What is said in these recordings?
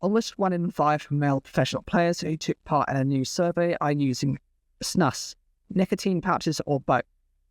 Almost 1 in 5 male professional players who took part in a new survey are using snus, nicotine pouches or both,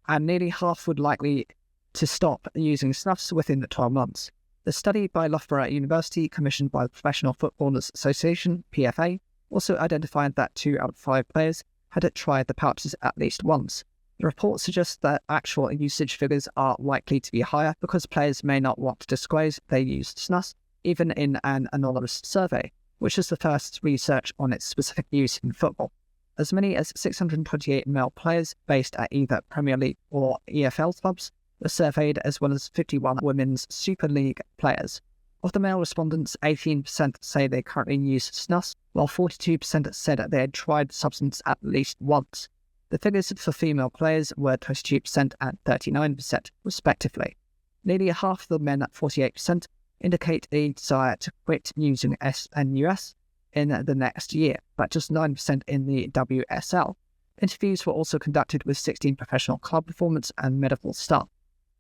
and nearly half would likely to stop using snus within 12 months. The study by Loughborough University, commissioned by the Professional Footballers Association, PFA, also identified that 2 out of 5 players had tried the pouches at least once. The report suggests that actual usage figures are likely to be higher because players may not want to disclose they used snus, even in an anonymous survey, which is the first research on its specific use in football. As many as 628 male players based at either Premier League or EFL clubs were surveyed, as well as 51 women's Super League players. Of the male respondents, 18% say they currently use snus, while 42% said they had tried the substance at least once. The figures for female players were 22% and 39%, respectively. Nearly half of the men, at 48%, indicate a desire to quit using SNUS in the next year, but just 9% in the WSL. Interviews were also conducted with 16 professional club performance and medical staff.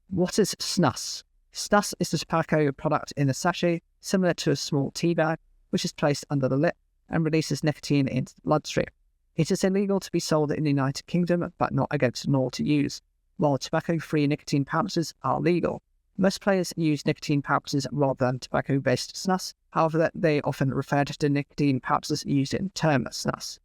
What is snus? Snus is a tobacco product in a sachet, similar to a small tea bag, which is placed under the lip and releases nicotine into the bloodstream. It is illegal to be sold in the United Kingdom, but not against the law to use, while tobacco-free nicotine pouches are legal. Most players use nicotine pouches rather than tobacco-based snus. However, they often refer to the nicotine pouches used in the term snus.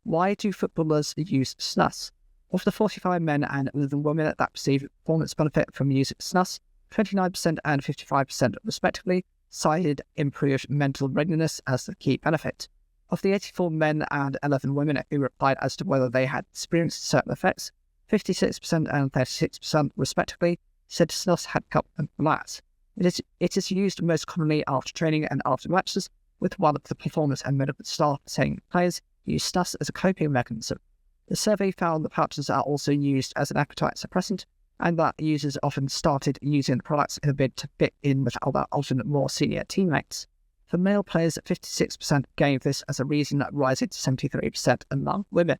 Why do footballers use snus? Of the 45 men and 11 women that perceive performance benefit from using snus, 29% and 55% respectively cited improved mental readiness as the key benefit. Of the 84 men and 11 women who replied as to whether they had experienced certain effects, 56% and 36% respectively said snus had helped them relax. It is used most commonly after training and after matches, with one of the performance and medical staff saying players use snus as a coping mechanism. The survey found that pouches are also used as an appetite suppressant, and that users often started using the products in a bid to fit in with other, often more senior teammates. For male players, 56% gave this as a reason, rising to 73% among women.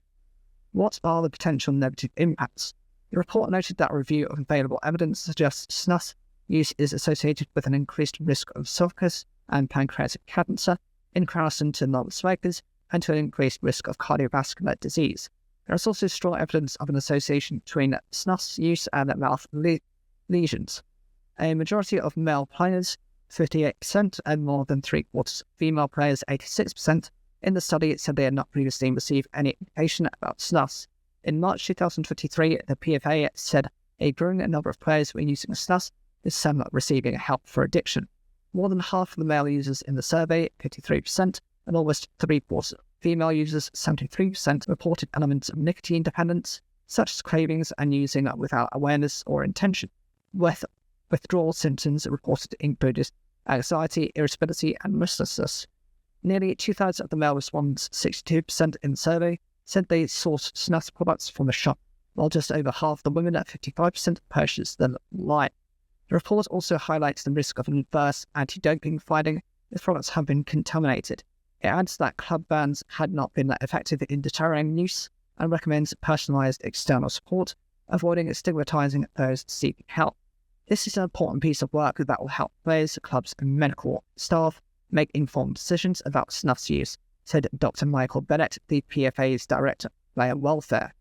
What are the potential negative impacts? The report noted that a review of available evidence suggests snus use is associated with an increased risk of esophagus and pancreatic cancer in comparison to non-smokers, and to an increased risk of cardiovascular disease. There is also strong evidence of an association between snus use and mouth lesions. A majority of male players, 58%, and more than 3/4 of female players, 86%, in the study said they had not previously received any information about snus. In March 2023, the PFA said a growing number of players were using snus, with some receiving help for addiction. More than half of the male users in the survey, 53%, and almost 3/4 of female users, 73%, reported elements of nicotine dependence, such as cravings and using without awareness or intention. Withdrawal symptoms reported included anxiety, irritability, and restlessness. Nearly 2/3 of the male respondents, 62% in the survey, said they sourced snus products from a shop, while just over half the women, at 55%, purchased them online. The report also highlights the risk of an adverse anti-doping finding if products have been contaminated. It adds that club bans had not been effective in deterring use, and recommends personalised external support, avoiding stigmatising those seeking help. This is an important piece of work that will help players, clubs and medical staff make informed decisions about snus use, said Dr. Michael Bennett, the PFA's Director of Player Welfare.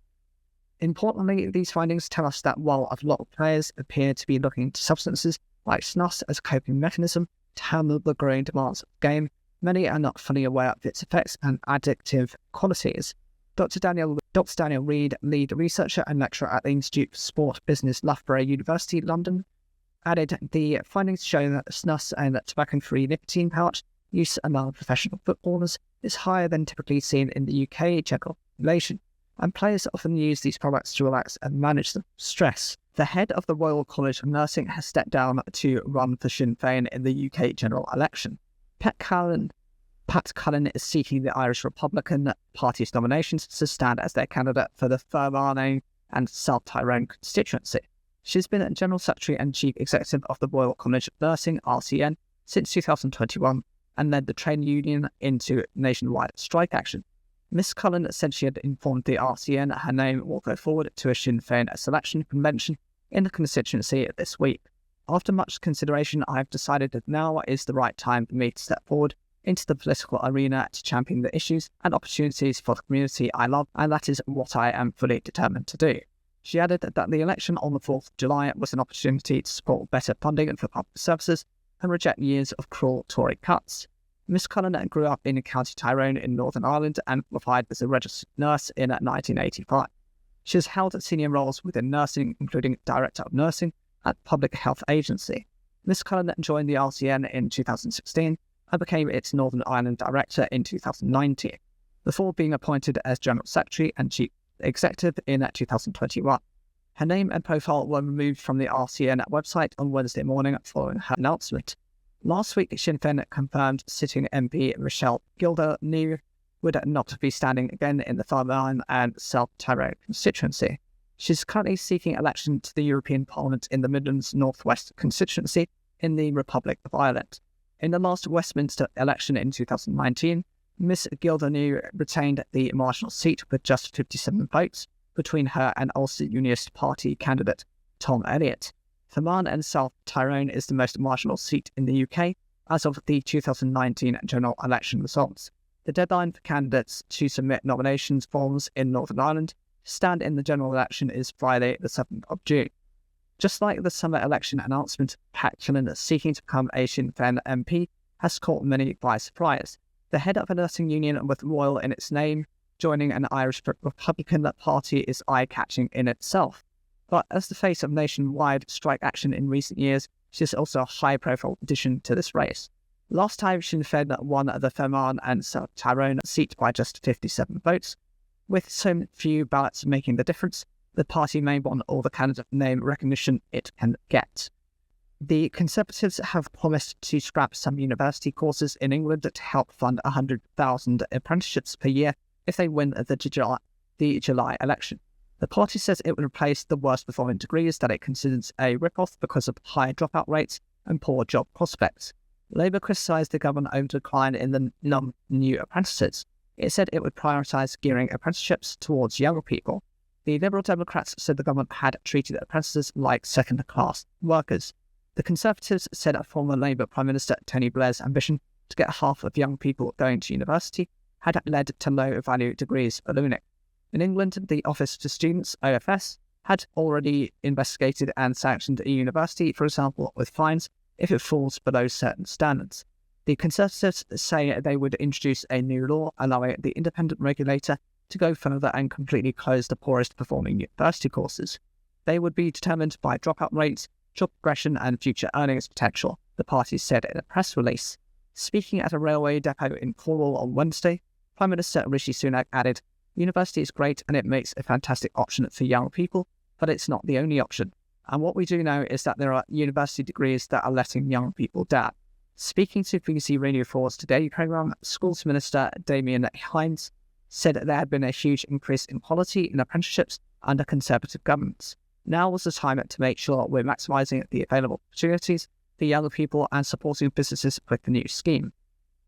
Importantly, these findings tell us that while a lot of players appear to be looking to substances like snus as a coping mechanism to handle the growing demands of the game, many are not fully aware of its effects and addictive qualities. Dr. Daniel Reid, lead researcher and lecturer at the Institute for Sport Business, Loughborough University, London, added the findings show that snus and tobacco-free nicotine pouch use among professional footballers is higher than typically seen in the UK general population, and players often use these products to relax and manage the stress. The head of the Royal College of Nursing has stepped down to run for Sinn Féin in the UK general election. Pat Cullen is seeking the Irish Republican Party's nominations to stand as their candidate for the Fermanagh and South Tyrone constituency. She's been General Secretary and Chief Executive of the Royal College of Nursing, RCN, since 2021, and led the trade union into nationwide strike action. Ms. Cullen said she had informed the RCN her name will go forward to a Sinn Féin selection convention in the constituency this week. After much consideration, I have decided that now is the right time for me to step forward into the political arena to champion the issues and opportunities for the community I love, and that is what I am fully determined to do. She added that the election on the 4th of July was an opportunity to support better funding for public services and reject years of cruel Tory cuts. Miss Cullen grew up in County Tyrone in Northern Ireland and qualified as a registered nurse in 1985. She has held senior roles within nursing, including Director of Nursing at Public Health Agency. Miss Cullen joined the RCN in 2016 and became its Northern Ireland Director in 2019, before being appointed as General Secretary and Chief Executive in 2021. Her name and profile were removed from the RCN website on Wednesday morning following her announcement. Last week, Sinn Féin confirmed sitting MP Michelle Gilder-Neave would not be standing again in the Fermanagh and South Tyrone constituency. She's currently seeking election to the European Parliament in the Midlands North West constituency in the Republic of Ireland. In the last Westminster election in 2019, Miss Gilder-Neave retained the marginal seat with just 57 votes between her and Ulster Unionist Party candidate Tom Elliott. Fermanagh and South Tyrone is the most marginal seat in the UK as of the 2019 general election results. The deadline for candidates to submit nominations forms in Northern Ireland to stand in the general election is Friday, the 7th of June. Just like the summer election announcement, Pat Cullen seeking to become a Sinn Féin MP has caught many by surprise. The head of a nursing union with Royal in its name, joining an Irish Republican party is eye-catching in itself. But as the face of nationwide strike action in recent years, she is also a high-profile addition to this race. Last time, Sinn Féin won the Fermanagh and South Tyrone seat by just 57 votes. With so few ballots making the difference, the party may want all the candidate name recognition it can get. The Conservatives have promised to scrap some university courses in England to help fund 100,000 apprenticeships per year if they win the July election. The party says it will replace the worst performing degrees that it considers a rip-off because of high dropout rates and poor job prospects. Labour criticised the government over the decline in the new apprentices. It said it would prioritise gearing apprenticeships towards younger people. The Liberal Democrats said the government had treated apprentices like second-class workers. The Conservatives said that former Labour Prime Minister Tony Blair's ambition to get half of young people going to university had led to low-value degrees ballooning. In England, the Office for Students, OFS, had already investigated and sanctioned a university, for example, with fines if it falls below certain standards. The Conservatives say they would introduce a new law allowing the independent regulator to go further and completely close the poorest performing university courses. They would be determined by dropout rates, job progression and future earnings potential, the party said in a press release. Speaking at a railway depot in Cornwall on Wednesday, Prime Minister Rishi Sunak added, "University is great and it makes a fantastic option for young people, but it's not the only option. And what we do know is that there are university degrees that are letting young people down." Speaking to BBC Radio 4's Today programme, Schools Minister Damien Hines said that there had been a huge increase in quality in apprenticeships under Conservative governments. Now was the time to make sure we're maximising the available opportunities for younger people and supporting businesses with the new scheme.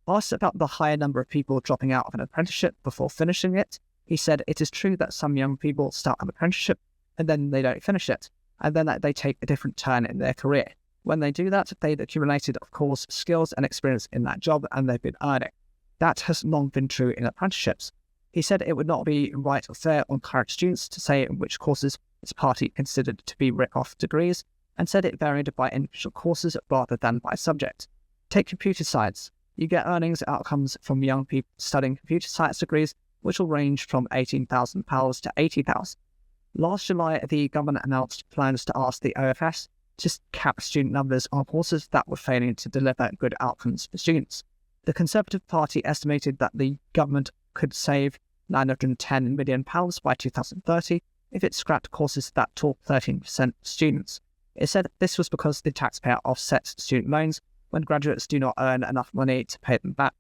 Asked about the higher number of people dropping out of an apprenticeship before finishing it, he said it is true that some young people start an apprenticeship and then they don't finish it, and then they take a different turn in their career. When they do that, they've accumulated, of course, skills and experience in that job and they've been earning. That has long been true in apprenticeships. He said it would not be right or fair on current students to say in which courses his party considered to be rip-off degrees, and said it varied by individual courses rather than by subject. Take computer science. You get earnings outcomes from young people studying computer science degrees, which will range from £18,000 to £80,000. Last July, the government announced plans to ask the OFS to cap student numbers on courses that were failing to deliver good outcomes for students. The Conservative Party estimated that the government could save £910 million by 2030 if it scrapped courses that taught 13% of students. It said this was because the taxpayer offsets student loans when graduates do not earn enough money to pay them back.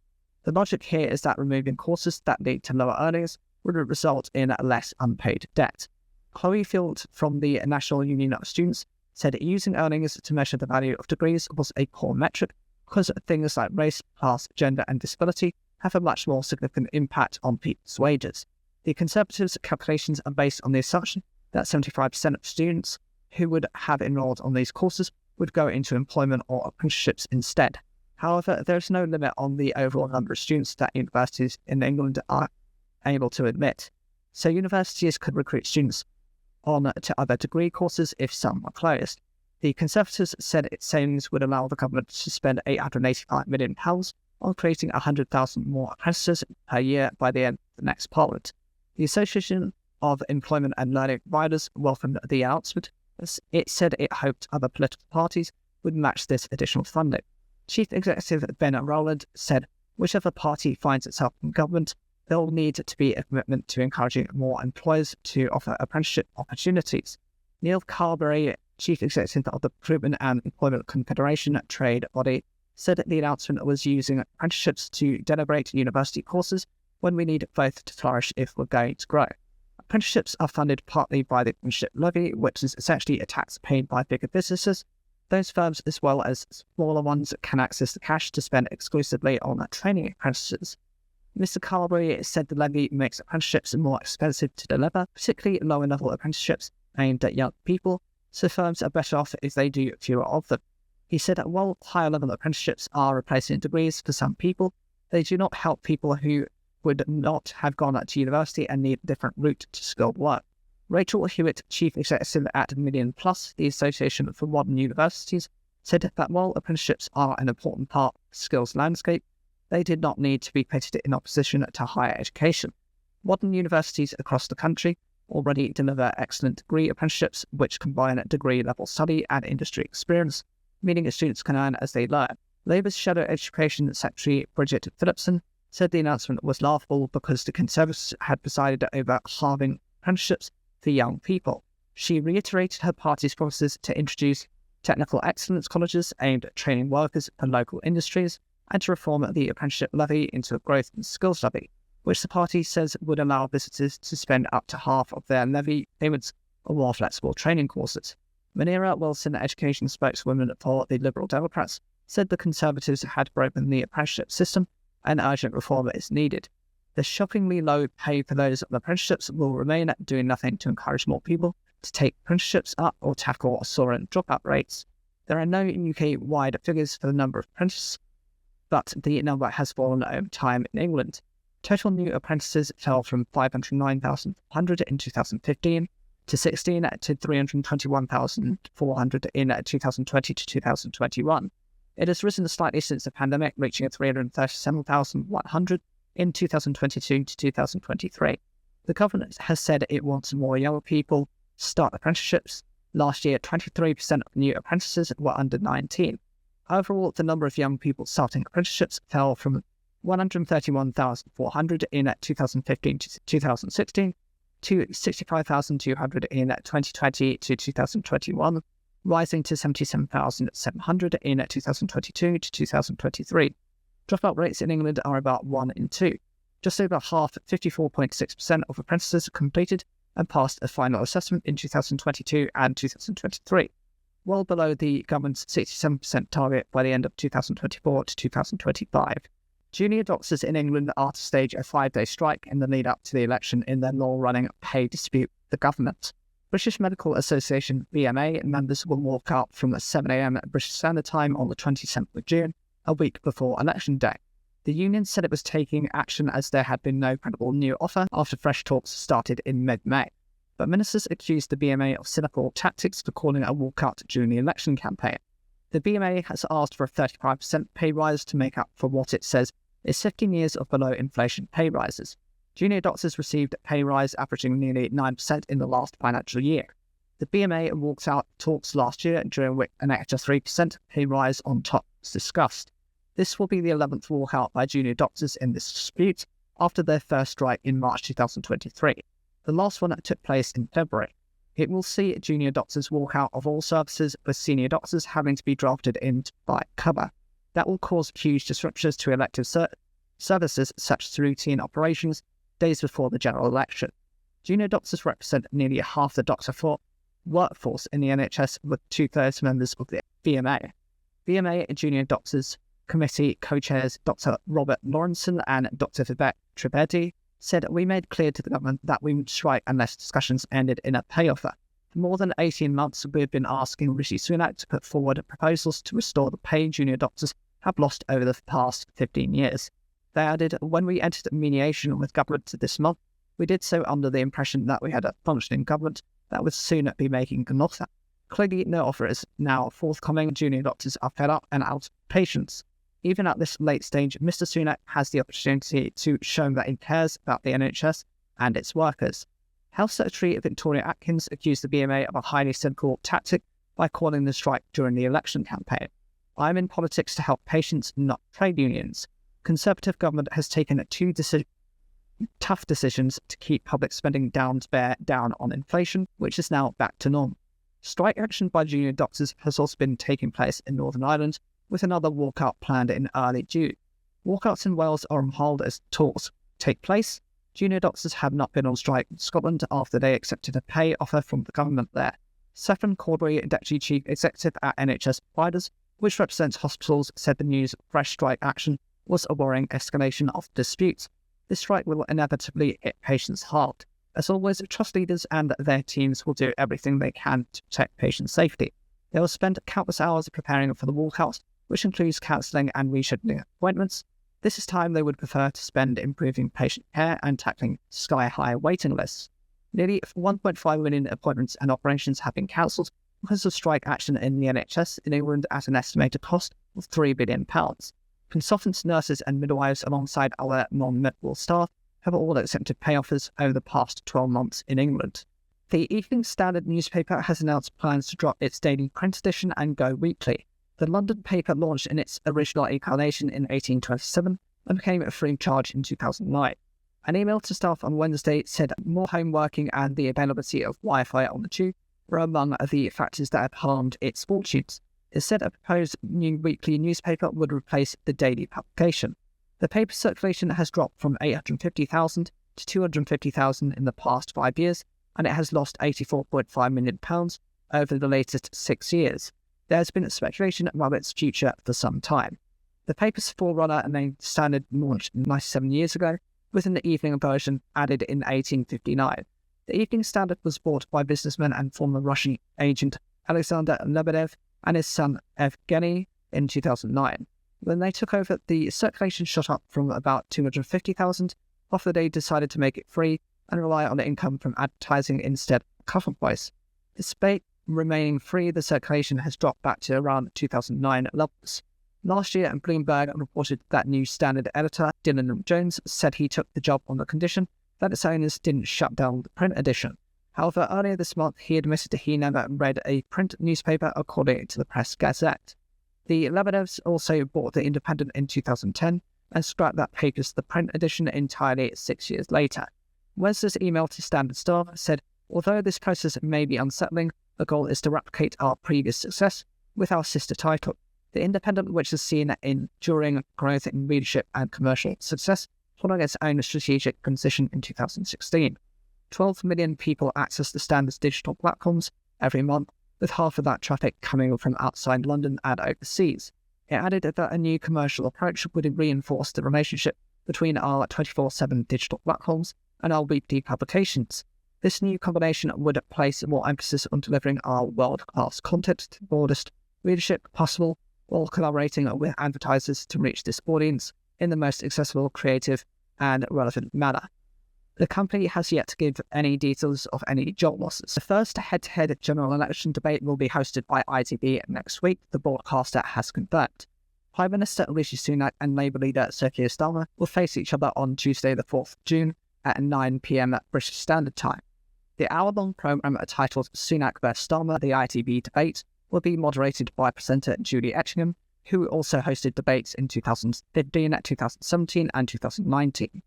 The logic here is that removing courses that lead to lower earnings would result in less unpaid debt. Chloe Field from the National Union of Students said using earnings to measure the value of degrees was a poor metric because things like race, class, gender and disability have a much more significant impact on people's wages. The Conservatives' calculations are based on the assumption that 75% of students who would have enrolled on these courses would go into employment or apprenticeships instead. However, there is no limit on the overall number of students that universities in England are able to admit. So universities could recruit students on to other degree courses if some are closed. The Conservatives said its savings would allow the government to spend £885 million on creating 100,000 more apprentices per year by the end of the next Parliament. The Association of Employment and Learning Providers welcomed the announcement, as it said it hoped other political parties would match this additional funding. Chief Executive Ben Rowland said, whichever party finds itself in government, there will need to be a commitment to encouraging more employers to offer apprenticeship opportunities. Neil Carberry, Chief Executive of the Recruitment and Employment Confederation trade body, said that the announcement was using apprenticeships to denigrate university courses when we need both to flourish if we're going to grow. Apprenticeships are funded partly by the apprenticeship levy, which is essentially a tax paid by bigger businesses. Those firms, as well as smaller ones, can access the cash to spend exclusively on training apprentices. Mr. Carberry said the levy makes apprenticeships more expensive to deliver, particularly lower-level apprenticeships aimed at young people, so firms are better off if they do fewer of them. He said that while higher-level apprenticeships are replacing degrees for some people, they do not help people who would not have gone to university and need a different route to skilled work. Rachel Hewitt, Chief Executive at Million Plus, the Association for Modern Universities, said that while apprenticeships are an important part of the skills landscape, they did not need to be pitted in opposition to higher education. Modern universities across the country already deliver excellent degree apprenticeships which combine degree-level study and industry experience, meaning that students can earn as they learn. Labour's Shadow Education Secretary Bridget Phillipson said the announcement was laughable because the Conservatives had presided over halving apprenticeships for young people. She reiterated her party's promises to introduce technical excellence colleges aimed at training workers for local industries and to reform the apprenticeship levy into a growth and skills levy, which the party says would allow visitors to spend up to half of their levy payments on more flexible training courses. Manira Wilson, education spokeswoman for the Liberal Democrats, said the Conservatives had broken the apprenticeship system and urgent reform is needed. The shockingly low pay for those on apprenticeships will remain, doing nothing to encourage more people to take apprenticeships up or tackle soaring dropout rates. There are no UK-wide figures for the number of apprentices, but the number has fallen over time in England. Total new apprentices fell from 509,400 in 2015 to 16 to 321,400 in 2020 to 2021. It has risen slightly since the pandemic, reaching 337,100 in 2022 to 2023. The government has said it wants more young people to start apprenticeships. Last year, 23% of new apprentices were under 19. Overall, the number of young people starting apprenticeships fell from 131,400 in 2015 to 2016 to 65,200 in 2020 to 2021, rising to 77,700 in 2022 to 2023. Dropout rates in England are about 1 in 2. Just over half, 54.6% of apprentices completed and passed a final assessment in 2022 and 2023, well below the government's 67% target by the end of 2024 to 2025. Junior doctors in England are to stage a 5-day strike in the lead-up to the election in their long-running pay dispute with the government. British Medical Association BMA members will walk out from 7 a.m. British Standard Time on the 27th of June, a week before Election Day. The union said it was taking action as there had been no credible new offer after fresh talks started in mid-May. But ministers accused the BMA of cynical tactics for calling a walkout during the election campaign. The BMA has asked for a 35% pay rise to make up for what it says is 15 years of below-inflation pay rises. Junior doctors received a pay rise averaging nearly 9% in the last financial year. The BMA walked out talks last year, during which an extra 3% pay rise on top was discussed. This will be the 11th walkout by junior doctors in this dispute after their first strike in March 2023. The last one took place in February. It will see junior doctors walk out of all services, with senior doctors having to be drafted in by cover. That will cause huge disruptions to elective services such as routine operations days before the general election. Junior doctors represent nearly half the doctor workforce in the NHS, with 2/3 members of the BMA. BMA Junior Doctors Committee co-chairs Dr. Robert Lawrenson and Dr. Vivek Trivedi said, "We made clear to the government that we would strike unless discussions ended in a pay offer. For more than 18 months, we've been asking Rishi Sunak to put forward proposals to restore the pay junior doctors have lost over the past 15 years. They added, when we entered mediation with government this month, we did so under the impression that we had a functioning government that would soon be making an offer. Clearly, no offer is now forthcoming. Junior doctors are fed up and out of patience. Even at this late stage, Mr. Sunak has the opportunity to show that he cares about the NHS and its workers. Health Secretary Victoria Atkins accused the BMA of a highly cynical tactic by calling the strike during the election campaign. I'm in politics to help patients, not trade unions. Conservative government has taken two tough decisions to keep public spending down to bear down on inflation, which is now back to normal. Strike action by junior doctors has also been taking place in Northern Ireland, with another walkout planned in early June. Walkouts in Wales are on hold as talks take place. Junior doctors have not been on strike in Scotland after they accepted a pay offer from the government there. Stephen Cordery, Deputy Chief Executive at NHS Providers, which represents hospitals, said the news of fresh strike action was a worrying escalation of disputes. This strike will inevitably hit patients hard. As always, trust leaders and their teams will do everything they can to protect patient safety. They will spend countless hours preparing for the walkout, which includes counselling and rescheduling appointments. This is time they would prefer to spend improving patient care and tackling sky-high waiting lists. Nearly 1.5 million appointments and operations have been cancelled because of strike action in the NHS in England at an estimated cost of £3 billion. Consultants, nurses and midwives, alongside other non-medical staff, have all accepted pay offers over the past 12 months in England. The Evening Standard newspaper has announced plans to drop its daily print edition and go weekly. The London paper launched in its original incarnation in 1827 and became free of charge in 2009. An email to staff on Wednesday said more home working and the availability of Wi-Fi on the tube were among the factors that have harmed its fortunes. It said a proposed new weekly newspaper would replace the daily publication. The paper's circulation has dropped from 850,000 to 250,000 in the past 5 years, and it has lost £84.5 million over the latest 6 years. There has been speculation about its future for some time. The paper's forerunner named Standard launched 97 years ago, with an evening version added in 1859. The Evening Standard was bought by businessman and former Russian agent Alexander Lebedev and his son Evgeny in 2009. When they took over, the circulation shot up from about 250,000 after they decided to make it free and rely on the income from advertising instead of cover price. Despite remaining free, the circulation has dropped back to around 2009 levels. Last year, Bloomberg reported that new Standard editor Dylan Jones said he took the job on the condition that its owners didn't shut down the print edition. However, earlier this month, he admitted he never read a print newspaper, according to the Press Gazette. The Lebedevs also bought The Independent in 2010 and scrapped that paper's The Print edition entirely 6 years later. Wednesday's email to Standard staff said, although this process may be unsettling, the goal is to replicate our previous success with our sister title, The Independent, which has seen enduring growth in readership and commercial success following its own strategic transition in 2016. 12 million people access the Standard's digital platforms every month, with half of that traffic coming from outside London and overseas. It added that a new commercial approach would reinforce the relationship between our 24/7 digital platforms and our weekly publications. This new combination would place more emphasis on delivering our world-class content to the broadest readership possible, while collaborating with advertisers to reach this audience in the most accessible, creative, and relevant manner. The company has yet to give any details of any job losses. The first head-to-head general election debate will be hosted by ITV next week, the broadcaster has confirmed. Prime Minister Rishi Sunak and Labour leader Sir Keir Starmer will face each other on Tuesday the 4th of June at 9 p.m. British Standard Time. The hour-long programme titled Sunak vs Starmer, the ITV debate, will be moderated by presenter Julie Etchingham, who also hosted debates in 2015, 2017 and 2019.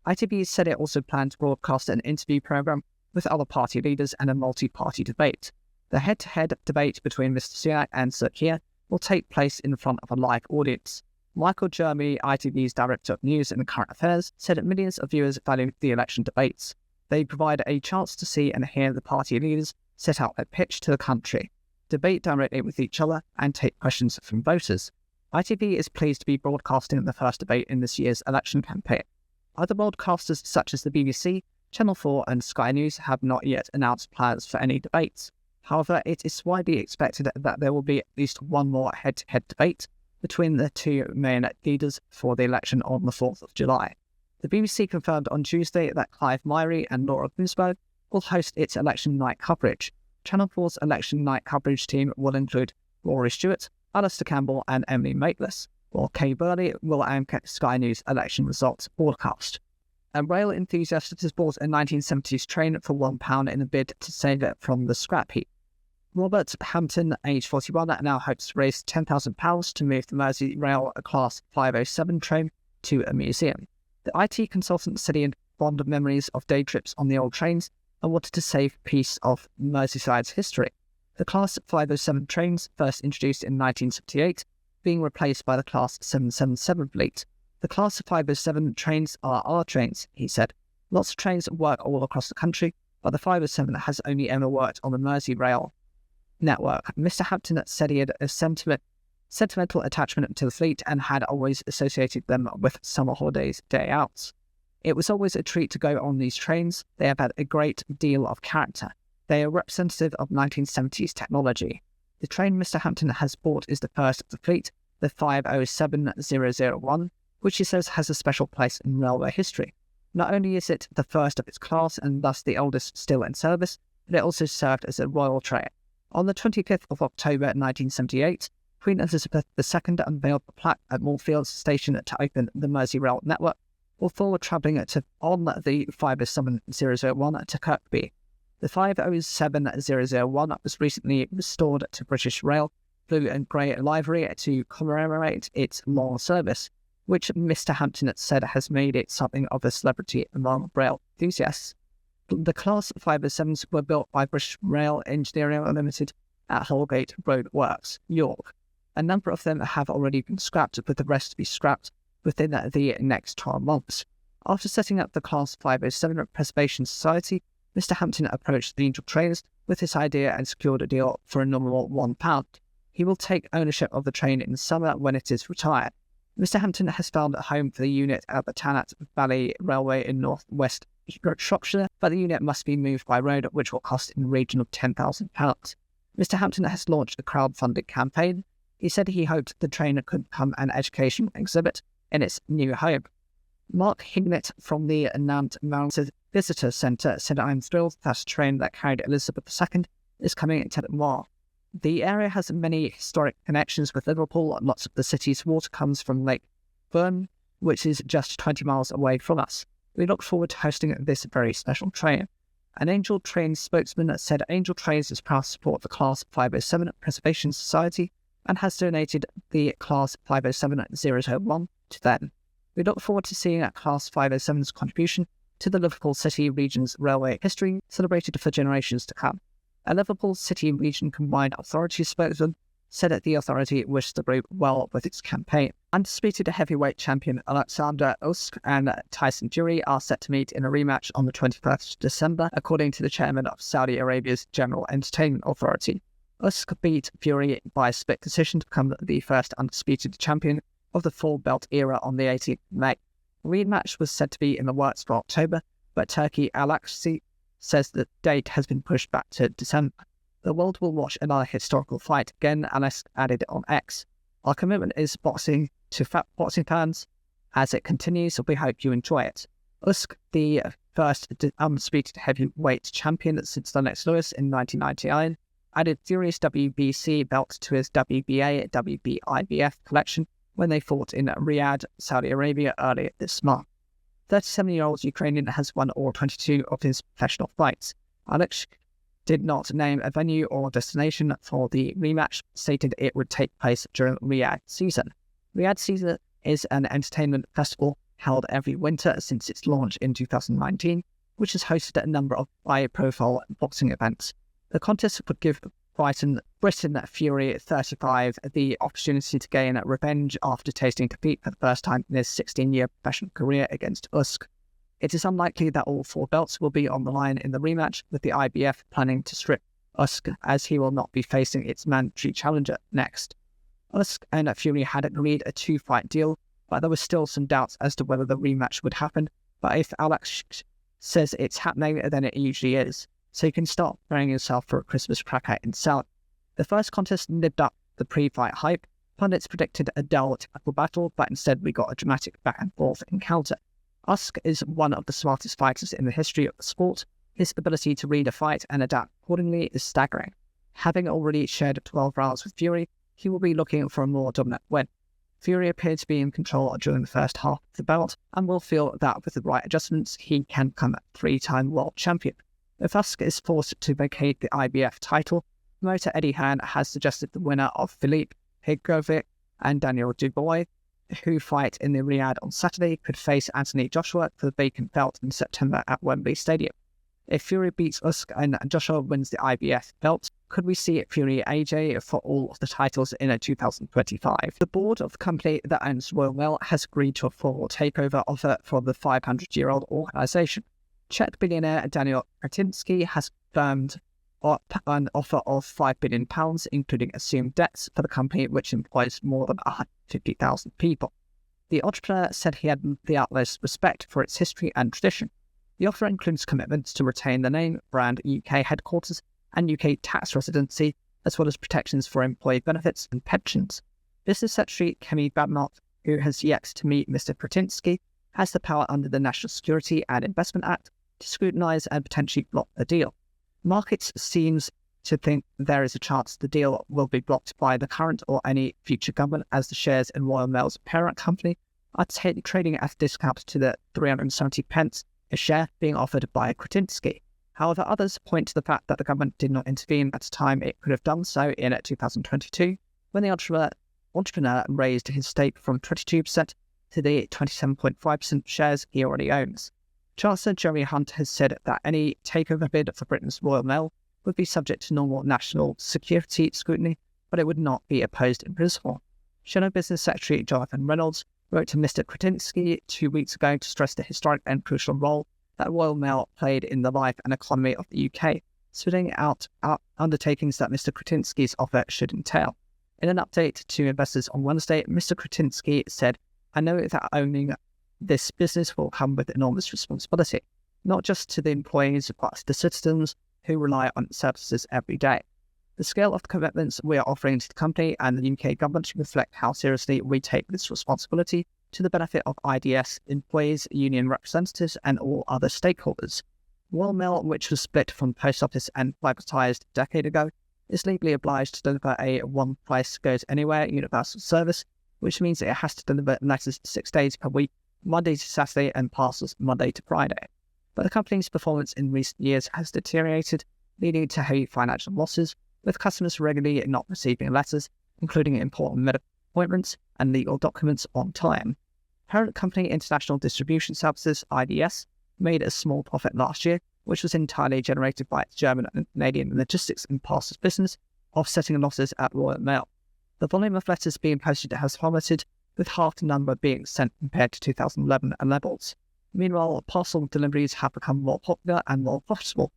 ITV said it also planned to broadcast an interview programme with other party leaders and a multi-party debate. The head-to-head debate between Mr Sunak and Sir Keir will take place in front of a live audience. Michael Jeremy, ITV's Director of News and Current Affairs, said that millions of viewers value the election debates. They provide a chance to see and hear the party leaders set out a pitch to the country, debate directly with each other, and take questions from voters. ITV is pleased to be broadcasting the first debate in this year's election campaign. Other broadcasters such as the BBC, Channel 4 and Sky News have not yet announced plans for any debates. However, it is widely expected that there will be at least one more head-to-head debate between the two main leaders for the election on the 4th of July. The BBC confirmed on Tuesday that Clive Myrie and Laura Ginsburg will host its election night coverage. Channel 4's election night coverage team will include Rory Stewart, Alistair Campbell and Emily Maitlis, while Kay Burley will anchor Sky News election results broadcast. A rail enthusiast has bought a 1970s train for £1 in a bid to save it from the scrap heap. Robert Hampton, aged 41, now hopes to raise £10,000 to move the Merseyrail Class 507 train to a museum. The IT consultant said he had fond memories of day trips on the old trains and wanted to save a piece of Merseyside's history. The Class 507 trains, first introduced in 1978, being replaced by the Class 777 fleet. The Class 507 trains are our trains, he said. Lots of trains work all across the country, but the 507 has only ever worked on the Merseyrail network. Mr. Hampton said he had a sentimental attachment to the fleet and had always associated them with summer holidays, day outs. It was always a treat to go on these trains. They have had a great deal of character. They are representative of 1970s technology. The train Mr. Hampton has bought is the first of the fleet, the 507001, which he says has a special place in railway history. Not only is it the first of its class and thus the oldest still in service, but it also served as a royal train. On the 25th of October 1978, Queen Elizabeth II unveiled the plaque at Moorfields Station to open the Merseyrail network, while forward travelling on the 507001 to Kirkby. The 507001 was recently restored to British Rail, blue and grey livery to commemorate its long service, which Mr. Hampton said has made it something of a celebrity among rail enthusiasts. The Class 507s were built by British Rail Engineering Limited at Holgate Road Works, York. A number of them have already been scrapped, with the rest to be scrapped within the next 12 months. After setting up the Class 507 Preservation Society, Mr. Hampton approached the Angel Trains with this idea and secured a deal for a nominal £1. He will take ownership of the train in the summer when it is retired. Mr. Hampton has found a home for the unit at the Tanat Valley Railway in north-west Shropshire, but the unit must be moved by road, which will cost in the region of £10,000. Mr. Hampton has launched a crowdfunding campaign. He said he hoped the train could become an educational exhibit in its new home. Mark Hignett from the Nant Mounted Visitor Centre said, "I'm thrilled that a train that carried Elizabeth II is coming to Moor. The area has many historic connections with Liverpool. Lots of the city's water comes from Lake Burn, which is just 20 miles away from us. We look forward to hosting this very special train." An Angel Trains spokesman said Angel Trains is proud to support the Class 507 Preservation Society and has donated the Class 507001 to them. We look forward to seeing Class 507's contribution to the Liverpool City Region's railway history celebrated for generations to come. A Liverpool City Region Combined Authority spokesman said that the authority wished the group well with its campaign. Undisputed heavyweight champion Alexander Usyk and Tyson Fury are set to meet in a rematch on the 21st of December, according to the chairman of Saudi Arabia's General Entertainment Authority. Usyk beat Fury by a split decision to become the first undisputed champion of the full-belt era on the 18th of May. The rematch was said to be in the works for October, but Turkey Al-Aksi says the date has been pushed back to December. The world will watch another historical fight again, Alex added on X. Our commitment is boxing to boxing fans. As it continues, we hope you enjoy it. Usyk, the first undisputed heavyweight champion since Lennox Lewis in 1999, added Fury's WBC belt to his WBA/WBIBF collection when they fought in Riyadh, Saudi Arabia earlier this month. 37-year-old Ukrainian has won all 22 of his professional fights. Alex did not name a venue or destination for the rematch, stated it would take place during Riyadh season. Riyadh season is an entertainment festival held every winter since its launch in 2019, which has hosted a number of high-profile boxing events. The contest would give Britain Fury 35 the opportunity to gain revenge after tasting defeat for the first time in his 16-year professional career against Usyk. It is unlikely that all four belts will be on the line in the rematch, with the IBF planning to strip Usyk as he will not be facing its mandatory challenger next. Usyk and Fury had agreed a 2-fight deal, but there was still some doubts as to whether the rematch would happen. But if Alex says it's happening, then it usually is. So you can start preparing yourself for a Christmas cracker in Saudi. The first contest lived up the pre-fight hype. Pundits predicted a dull technical battle, but instead we got a dramatic back-and-forth encounter. Usyk is one of the smartest fighters in the history of the sport. His ability to read a fight and adapt accordingly is staggering. Having already shared 12 rounds with Fury, he will be looking for a more dominant win. Fury appeared to be in control during the first half of the bout and will feel that with the right adjustments, he can become a three-time world champion. If Usyk is forced to vacate the IBF title, promoter Eddie Hearn has suggested the winner of Philippe Hrgovic and Daniel Dubois, who fight in the Riyadh on Saturday, could face Anthony Joshua for the vacant belt in September at Wembley Stadium. If Fury beats Usyk and Joshua wins the IBF belt, could we see Fury AJ for all of the titles in 2025? The board of the company that owns Royal Mail has agreed to a formal takeover offer for the 500-year-old organisation. Czech billionaire Daniel Kretinsky has confirmed an offer of £5 billion, including assumed debts for the company, which employs more than 150,000 people. The entrepreneur said he had the utmost respect for its history and tradition. The offer includes commitments to retain the name, brand, UK headquarters, and UK tax residency, as well as protections for employee benefits and pensions. Business Secretary Kemi Badenoch, who has yet to meet Mr. Kretinsky, has the power under the National Security and Investment Act to scrutinise and potentially block the deal. Markets seems to think there is a chance the deal will be blocked by the current or any future government, as the shares in Royal Mail's parent company are trading at a discount to the 370 pence a share being offered by Kretinsky. However, others point to the fact that the government did not intervene at a time it could have done so in 2022, when the entrepreneur raised his stake from 22% to the 27.5% shares he already owns. Chancellor Jeremy Hunt has said that any takeover bid for Britain's Royal Mail would be subject to normal national security scrutiny, but it would not be opposed in principle. Shadow Business Secretary Jonathan Reynolds wrote to Mr. Kretinsky 2 weeks ago to stress the historic and crucial role that Royal Mail played in the life and economy of the UK, spitting out undertakings that Mr. Kretinsky's offer should entail. In an update to investors on Wednesday, Mr. Kretinsky said, "I know that owning this business will come with enormous responsibility, not just to the employees, but to the citizens who rely on its services every day. The scale of the commitments we are offering to the company and the UK government reflect how seriously we take this responsibility to the benefit of IDS, employees, union representatives, and all other stakeholders. Royal Mail, which was split from the Post Office and privatised a decade ago, is legally obliged to deliver a one price goes anywhere universal service, which means it has to deliver letters 6 days per week, Monday to Saturday, and parcels Monday to Friday. But the company's performance in recent years has deteriorated, leading to heavy financial losses, with customers regularly not receiving letters, including important medical appointments and legal documents on time. Parent company International Distribution Services, IDS, made a small profit last year, which was entirely generated by its German and Canadian logistics and parcels business, offsetting losses at Royal Mail. The volume of letters being posted has plummeted, with half the number being sent compared to 2011 levels. Meanwhile, parcel deliveries have become more popular and more profitable.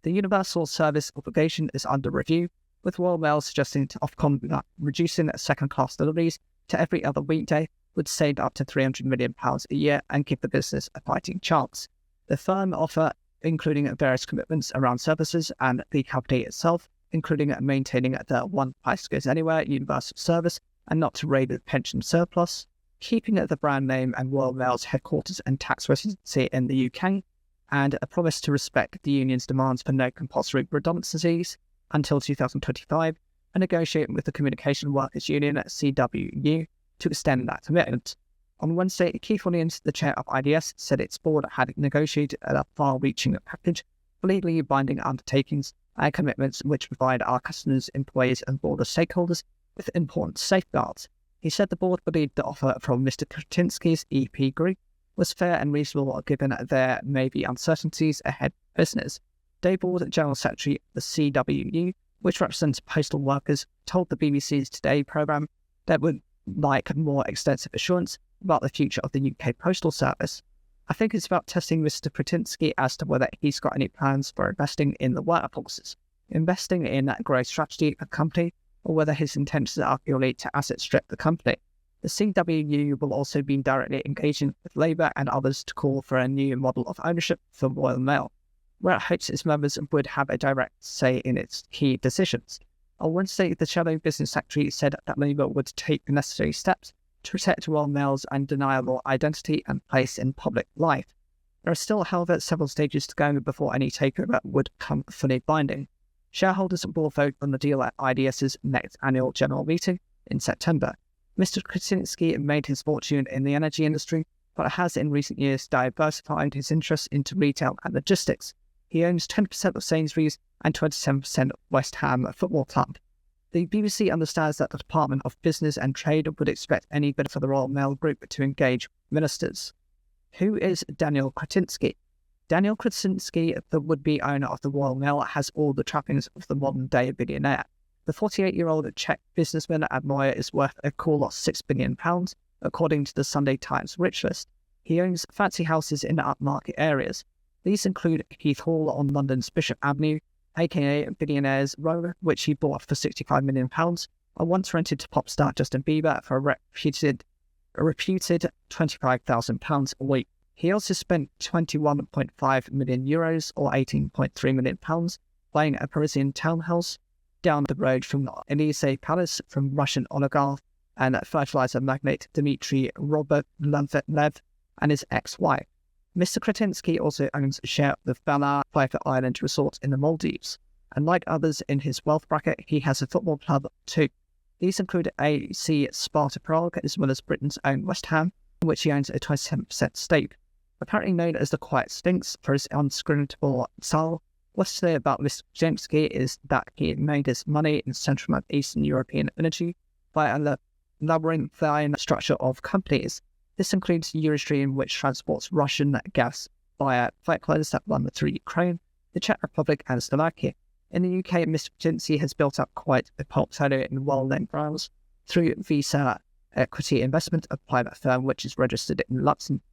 The universal service obligation is under review, with Royal Mail suggesting to Ofcom that reducing second-class deliveries to every other weekday would save up to £300 million a year and give the business a fighting chance. The firm offer, including various commitments around services and the company itself, including maintaining the one price goes anywhere universal service and not to raid the pension surplus, keeping the brand name and Royal Mail's headquarters and tax residency in the UK, and a promise to respect the union's demands for no compulsory redundancies until 2025, and negotiating with the Communication Workers Union at CWU to extend that commitment. On Wednesday, Keith Williams, the chair of IDS, said its board had negotiated a far-reaching package for legally binding undertakings and commitments which provide our customers, employees, and broader stakeholders with important safeguards. He said the board believed the offer from Mr. Kretinsky's EP Group was fair and reasonable given there may be uncertainties ahead of business. Day Board General Secretary of the CWU, which represents postal workers, told the BBC's Today programme that would like more extensive assurance about the future of the UK Postal Service. I think it's about testing Mr. Kretinsky as to whether he's got any plans for investing in the workforces, investing in that growth strategy of the company, or whether his intentions are purely to asset strip the company. The CWU will also be directly engaging with Labour and others to call for a new model of ownership for Royal Mail, where it hopes its members would have a direct say in its key decisions. On Wednesday, the Shadow Business Secretary said that Labour would take the necessary steps to protect Royal Mail's undeniable identity and place in public life. There are still, however, several stages to go before any takeover would become fully binding. Shareholders will vote on the deal at IDS's next annual general meeting in September. Mr. Krasinski made his fortune in the energy industry, but has in recent years diversified his interests into retail and logistics. He owns 10% of Sainsbury's and 27% of West Ham Football Club. The BBC understands that the Department of Business and Trade would expect any bidder for the Royal Mail Group to engage ministers. Who is Daniel Krasinski? Daniel Krasinski, the would-be owner of the Royal Mail, has all the trappings of the modern-day billionaire. The 48-year-old Czech businessman and lawyer is worth a cool £6 billion, according to the Sunday Times Rich List. He owns fancy houses in upmarket areas. These include Heath Hall on London's Bishop Avenue, aka Billionaire's Row, which he bought for £65 million, and once rented to pop star Justin Bieber for a reputed £25,000 a week. He also spent €21.5 million, or £18.3 million, buying a Parisian townhouse down the road from the Élysée Palace from Russian oligarch and fertilizer magnate Dmitry Robolev and his ex-wife. Mr. Krasinski also owns a share of the Vala private island resort in the Maldives, and like others in his wealth bracket, he has a football club too. These include AC Sparta Prague, as well as Britain's own West Ham, in which he owns a 27% stake. Apparently known as the Quiet Sphinx for his unscrutable style, what's to say about Mr. Krasinski is that he made his money in Central and Eastern European energy via a labyrinthine structure of companies. This includes Eurostream, which transports Russian gas via pipelines that run through Ukraine, the Czech Republic and Slovakia. In the UK, Mr. Krasinski has built up quite a portfolio in well-known brands through Visa Equity Investment, a private firm which is registered in Luxembourg.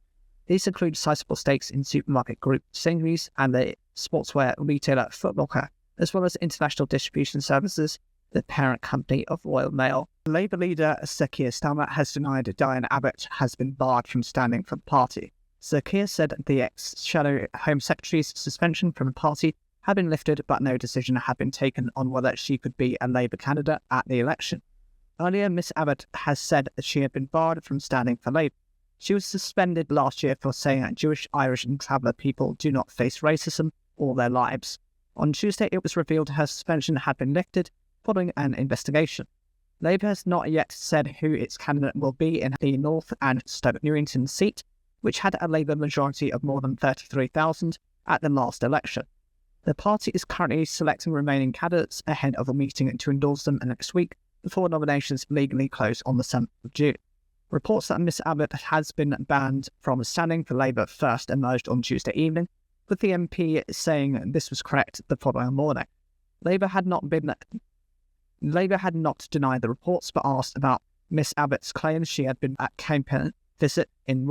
These include sizable stakes in supermarket group Sainsbury's and the sportswear retailer Foot Locker, as well as international distribution services, the parent company of Royal Mail. Labour leader Sir Keir Starmer has denied Diane Abbott has been barred from standing for the party. Sir Keir said the ex-Shadow Home Secretary's suspension from the party had been lifted, but no decision had been taken on whether she could be a Labour candidate at the election. Earlier, Miss Abbott has said that she had been barred from standing for Labour. She was suspended last year for saying that Jewish, Irish and traveller people do not face racism all their lives. On Tuesday, it was revealed her suspension had been lifted following an investigation. Labour has not yet said who its candidate will be in the North and Stoke Newington seat, which had a Labour majority of more than 33,000 at the last election. The party is currently selecting remaining candidates ahead of a meeting to endorse them next week before nominations legally close on the 7th of June. Reports that Miss Abbott has been banned from standing for Labour first emerged on Tuesday evening, with the MP saying this was correct the following morning. Labour had not denied the reports, but asked about Miss Abbott's claims she had been at campaign visit in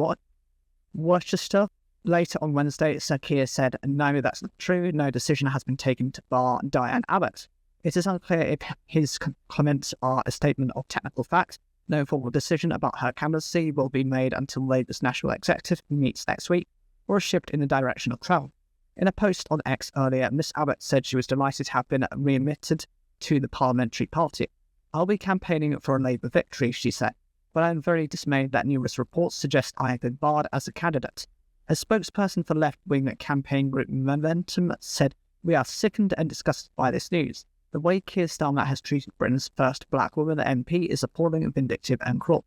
Worcester. Later on Wednesday, Sir Keir said, "No, that's not true. No decision has been taken to bar Diane Abbott. It is unclear if his comments are a statement of technical fact. No formal decision about her candidacy will be made until Labour's National Executive meets next week, or a shift in the direction of travel." In a post on X earlier, Miss Abbott said she was delighted to have been readmitted to the parliamentary party. "I'll be campaigning for a Labour victory," she said, "but I am very dismayed that numerous reports suggest I have been barred as a candidate." A spokesperson for left-wing campaign group Momentum said, "We are sickened and disgusted by this news. The way Keir Starmer has treated Britain's first black woman MP is appalling, vindictive and cruel."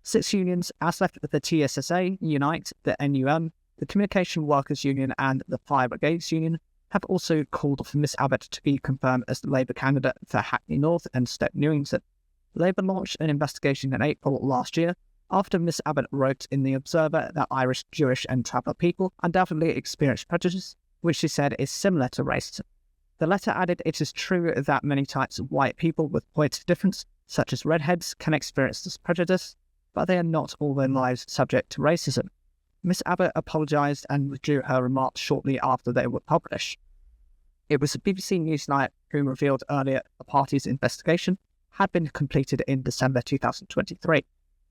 6 unions, as left with the TSSA, Unite, the NUM, the Communication Workers Union and the Fire Brigades Union, have also called for Miss Abbott to be confirmed as the Labour candidate for Hackney North and Stoke Newington. Labour launched an investigation in April last year after Miss Abbott wrote in The Observer that Irish, Jewish and traveller people undoubtedly experience prejudice, which she said is similar to racism. The letter added, "It is true that many types of white people with points of difference, such as redheads, can experience this prejudice, but they are not all their lives subject to racism." Miss Abbott apologised and withdrew her remarks shortly after they were published. It was BBC Newsnight who revealed earlier the party's investigation had been completed in December 2023.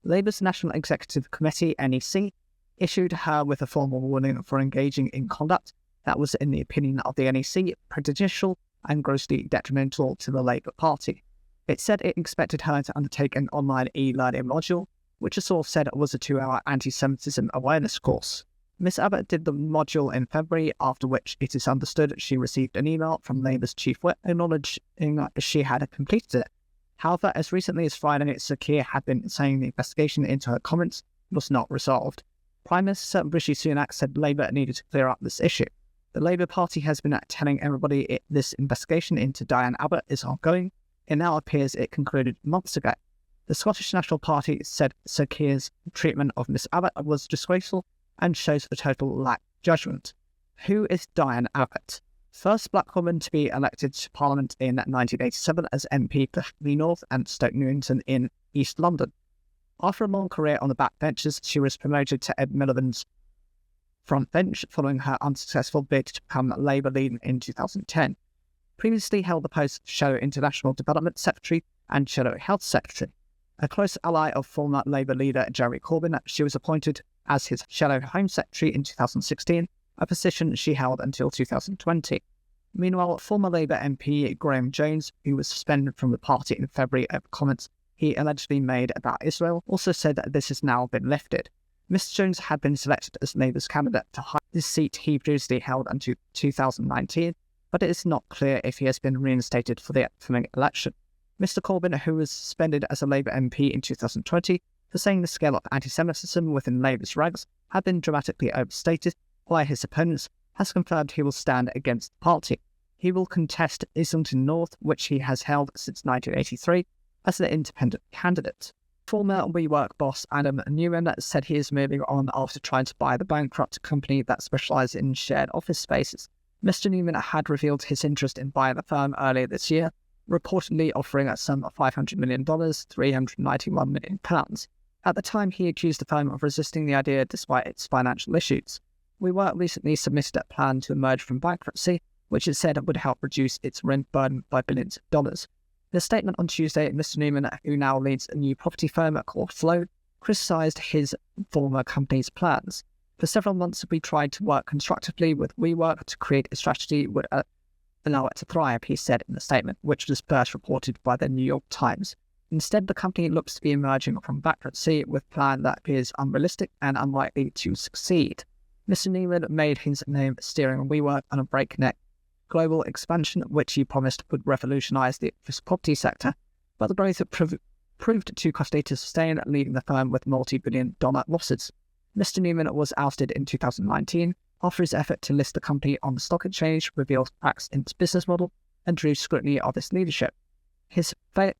Labour's National Executive Committee, NEC, issued her with a formal warning for engaging in conduct that was, in the opinion of the NEC, prejudicial and grossly detrimental to the Labour Party. It said it expected her to undertake an online e-learning module, which a source said was a 2-hour anti-Semitism awareness course. Ms Abbott did the module in February, after which it is understood she received an email from Labour's chief whip acknowledging she had completed it. However, as recently as Friday, Sir Keir had been saying the investigation into her comments was not resolved. Prime Minister Rishi Sunak said Labour needed to clear up this issue. The Labour Party has been telling everybody this investigation into Diane Abbott is ongoing. It now appears it concluded months ago. The Scottish National Party said Sir Keir's treatment of Miss Abbott was disgraceful and shows a total lack of judgment. Who is Diane Abbott? First black woman to be elected to Parliament in 1987 as MP for Hackney North and Stoke Newington in East London. After a long career on the backbenches, she was promoted to Ed Miliband's front bench following her unsuccessful bid to become Labour leader in 2010. Previously held the post of Shadow International Development Secretary and Shadow Health Secretary. A close ally of former Labour leader Jeremy Corbyn, she was appointed as his Shadow Home Secretary in 2016, a position she held until 2020. Meanwhile, former Labour MP Graham Jones, who was suspended from the party in February over comments he allegedly made about Israel, also said that this has now been lifted. Mr Jones had been selected as Labour's candidate to hold the seat he previously held until 2019, but it is not clear if he has been reinstated for the upcoming election. Mr Corbyn, who was suspended as a Labour MP in 2020 for saying the scale of anti-Semitism within Labour's ranks had been dramatically overstated by his opponents, has confirmed he will stand against the party. He will contest Islington North, which he has held since 1983, as an independent candidate. Former WeWork boss Adam Newman said he is moving on after trying to buy the bankrupt company that specialises in shared office spaces. Mr Newman had revealed his interest in buying the firm earlier this year, reportedly offering a sum of $500 million, £391 million. At the time, he accused the firm of resisting the idea despite its financial issues. WeWork recently submitted a plan to emerge from bankruptcy, which it said would help reduce its rent burden by billions of dollars. In a statement on Tuesday, Mr Newman, who now leads a new property firm called Flow, criticised his former company's plans. For several months, we tried to work constructively with WeWork to create a strategy that would allow it to thrive, he said in the statement, which was first reported by the New York Times. Instead, the company looks to be emerging from bankruptcy with a plan that appears unrealistic and unlikely to succeed. Mr Newman made his name steering WeWork on a breakneck global expansion, which he promised would revolutionise the office property sector, but the growth proved too costly to sustain, leaving the firm with multi-billion-dollar losses. Mr Newman was ousted in 2019 after his effort to list the company on the stock exchange revealed cracks in its business model and drew scrutiny of its leadership. His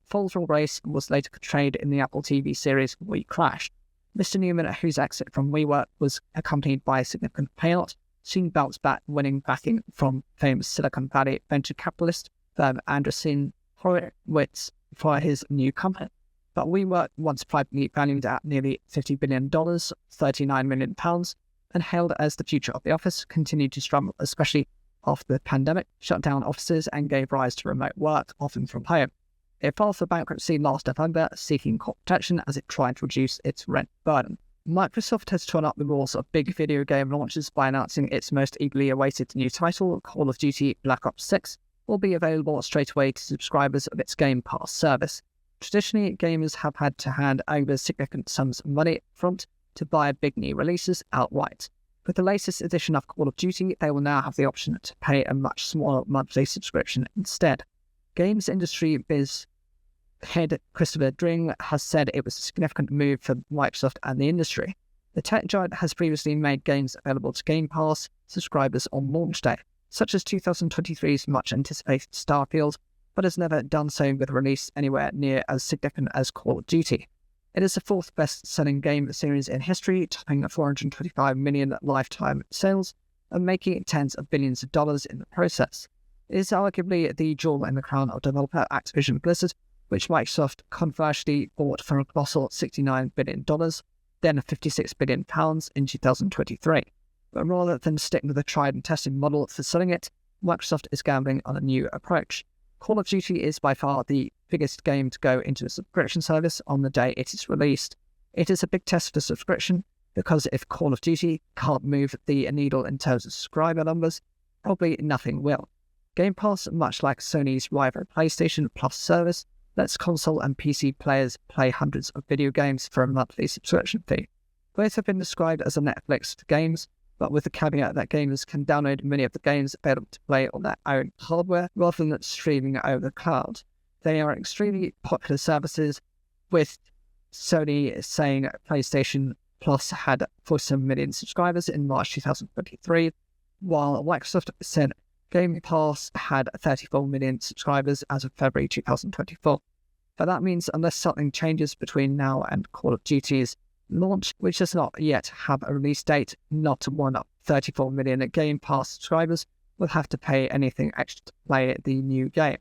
fall from grace was later portrayed in the Apple TV series We Crashed. Mr Newman, whose exit from WeWork was accompanied by a significant payout, soon bounced back, winning backing from famous Silicon Valley venture capitalist firm Andreessen Horowitz for his new company. But WeWork, once privately valued at nearly $50 billion, £39 million, and hailed as the future of the office, continued to struggle, especially after the pandemic shut down offices and gave rise to remote work, often from home. It filed for bankruptcy last November, seeking court protection as it tried to reduce its rent burden. Microsoft has torn up the rules of big video game launches by announcing its most eagerly awaited new title, Call of Duty Black Ops 6, will be available straight away to subscribers of its Game Pass service. Traditionally, gamers have had to hand over significant sums of money upfront to buy big new releases outright. With the latest edition of Call of Duty, they will now have the option to pay a much smaller monthly subscription instead. Games industry biz head Christopher Dring has said it was a significant move for Microsoft and the industry. The tech giant has previously made games available to Game Pass subscribers on launch day, such as 2023's much-anticipated Starfield, but has never done so with a release anywhere near as significant as Call of Duty. It is the fourth best-selling game series in history, topping 425 million lifetime sales and making tens of billions of dollars in the process. It is arguably the jewel in the crown of developer Activision Blizzard, which Microsoft controversially bought for a colossal $69 billion, then £56 billion in 2023. But rather than stick with a tried and tested model for selling it, Microsoft is gambling on a new approach. Call of Duty is by far the biggest game to go into a subscription service on the day it is released. It is a big test for subscription, because if Call of Duty can't move the needle in terms of subscriber numbers, probably nothing will. Game Pass, much like Sony's rival PlayStation Plus service, lets console and PC players play hundreds of video games for a monthly subscription fee. Both have been described as a Netflix for games, but with the caveat that gamers can download many of the games available to play on their own hardware rather than streaming over the cloud. They are extremely popular services, with Sony saying PlayStation Plus had 47 million subscribers in March 2023, while Microsoft said Game Pass had 34 million subscribers as of February 2024. But that means unless something changes between now and Call of Duty's launch, which does not yet have a release date, not one of 34 million Game Pass subscribers will have to pay anything extra to play the new game.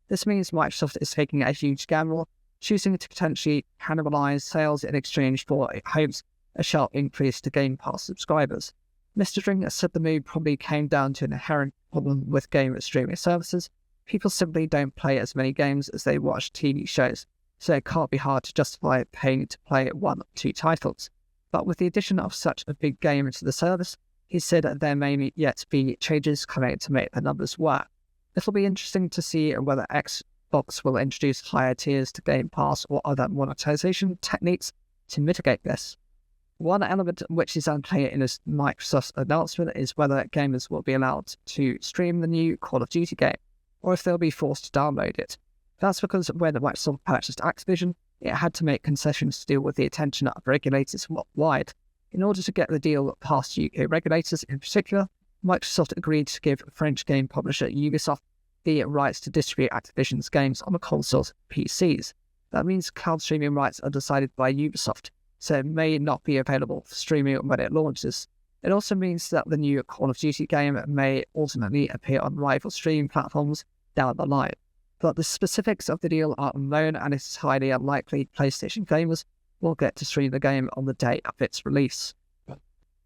This means Microsoft is taking a huge gamble, choosing to potentially cannibalize sales in exchange for, it hopes, a sharp increase to Game Pass subscribers. Mr. String said the move probably came down to an inherent problem with game streaming services. People simply don't play as many games as they watch TV shows, so it can't be hard to justify paying to play one or two titles. But with the addition of such a big game to the service, he said that there may yet be changes coming to make the numbers work. It'll be interesting to see whether Xbox will introduce higher tiers to Game Pass or other monetization techniques to mitigate this. One element which is unclear in this Microsoft announcement is whether gamers will be allowed to stream the new Call of Duty game, or if they'll be forced to download it. That's because when Microsoft purchased Activision, it had to make concessions to deal with the attention of regulators worldwide. In order to get the deal past UK regulators in particular, Microsoft agreed to give French game publisher Ubisoft the rights to distribute Activision's games on the console's PCs. That means cloud streaming rights are decided by Ubisoft, so it may not be available for streaming when it launches. It also means that the new Call of Duty game may ultimately appear on rival streaming platforms down the line. But the specifics of the deal are unknown, and it's highly unlikely PlayStation gamers will get to stream the game on the day of its release.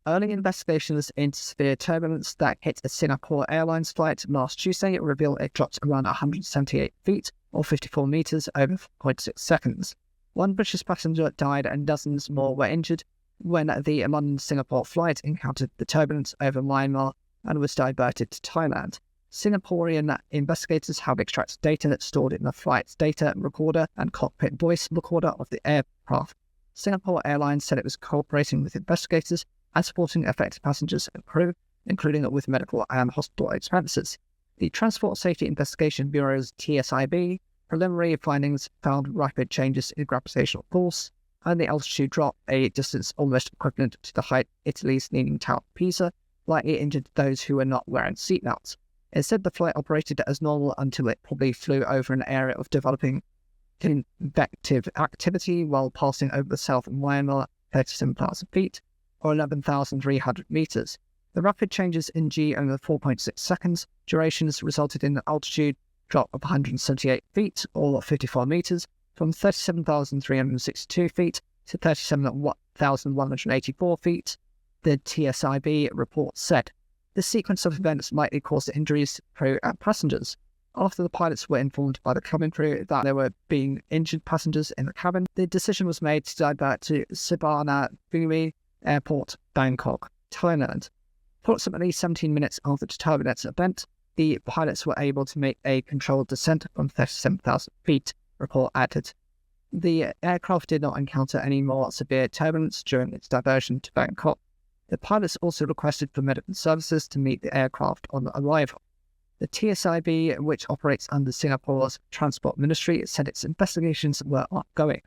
Early investigations into severe turbulence that hit a Singapore Airlines flight last Tuesday revealed it dropped around 178 feet or 54 meters over 4.6 seconds. One British passenger died and dozens more were injured when the London-Singapore flight encountered the turbulence over Myanmar and was diverted to Thailand. Singaporean investigators have extracted data stored in the flight's data recorder and cockpit voice recorder of the aircraft. Singapore Airlines said it was cooperating with investigators and supporting affected passengers and crew, including with medical and hospital expenses. The Transport Safety Investigation Bureau's TSIB preliminary findings found rapid changes in gravitational force and the altitude drop, a distance almost equivalent to the height Italy's leaning tower Pisa, likely injured those who were not wearing seatbelts. It said the flight operated as normal until it probably flew over an area of developing convective activity while passing over the south of Myanmar, 37,000 feet, or 11,300 meters. The rapid changes in G over 4.6 seconds durations resulted in an altitude drop of 178 feet, or 54 meters, from 37,362 feet to 37,184 feet, the TSIB report said. This sequence of events likely caused injuries to crew and passengers. After the pilots were informed by the cabin crew that there were being injured passengers in the cabin, the decision was made to divert to Suvarnabhumi Airport, Bangkok, Thailand. Approximately 17 minutes after the turbulence event, the pilots were able to make a controlled descent from 37,000 feet, report added. The aircraft did not encounter any more severe turbulence during its diversion to Bangkok. The pilots also requested for medical services to meet the aircraft on arrival. The TSIB, which operates under Singapore's Transport Ministry, said its investigations were ongoing.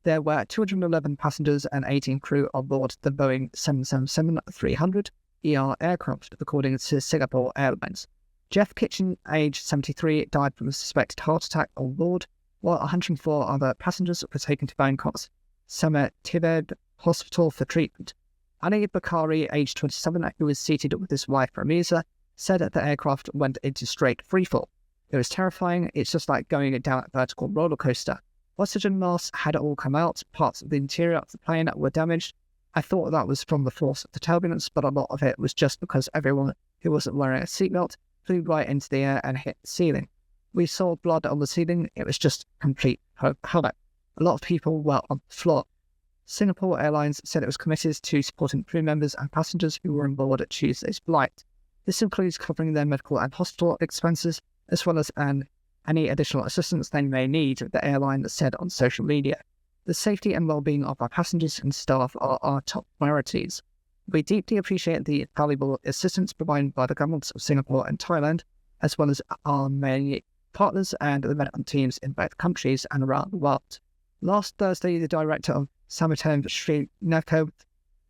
There were 211 passengers and 18 crew on board the Boeing 777-300 ER aircraft, according to Singapore Airlines. Jeff Kitchen, aged 73, died from a suspected heart attack on board, while 104 other passengers were taken to Bangkok's Samatibed Hospital for treatment. Ali Bakari, aged 27, who was seated with his wife Ramiza, said that the aircraft went into straight freefall. It was terrifying. It's just like going down a vertical roller coaster. Oxygen masks had all come out. Parts of the interior of the plane were damaged. I thought that was from the force of the turbulence, but a lot of it was just because everyone who wasn't wearing a seatbelt flew right into the air and hit the ceiling. We saw blood on the ceiling. It was just complete havoc. A lot of people were on the floor. Singapore Airlines said it was committed to supporting crew members and passengers who were on board at Tuesday's flight. This includes covering their medical and hospital expenses, as well as any additional assistance they may need, the airline said on social media. The safety and well-being of our passengers and staff are our top priorities. We deeply appreciate the valuable assistance provided by the governments of Singapore and Thailand, as well as our many partners and the medical teams in both countries and around the world. Last Thursday, the director of Samatam Sri Nako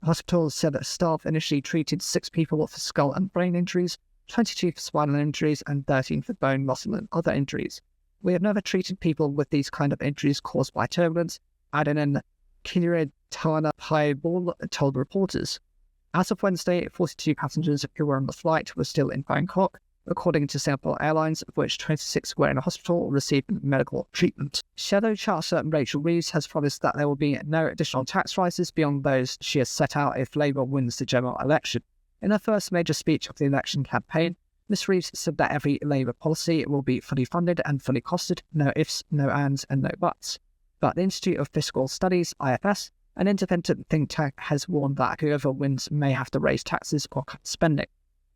Hospital said that staff initially treated 6 people for skull and brain injuries, 22 for spinal injuries, and 13 for bone, muscle, and other injuries. We have never treated people with these kind of injuries caused by turbulence, Adnan Kiratana Paibol told reporters. As of Wednesday, 42 passengers who were on the flight were still in Bangkok, according to Singapore Airlines, of which 26 were in a hospital receiving medical treatment. Shadow Chancellor Rachel Reeves has promised that there will be no additional tax rises beyond those she has set out if Labour wins the general election. In her first major speech of the election campaign, Ms Reeves said that every Labour policy will be fully funded and fully costed, no ifs, no ands and no buts. But the Institute of Fiscal Studies, IFS, an independent think tank, has warned that whoever wins may have to raise taxes or cut spending.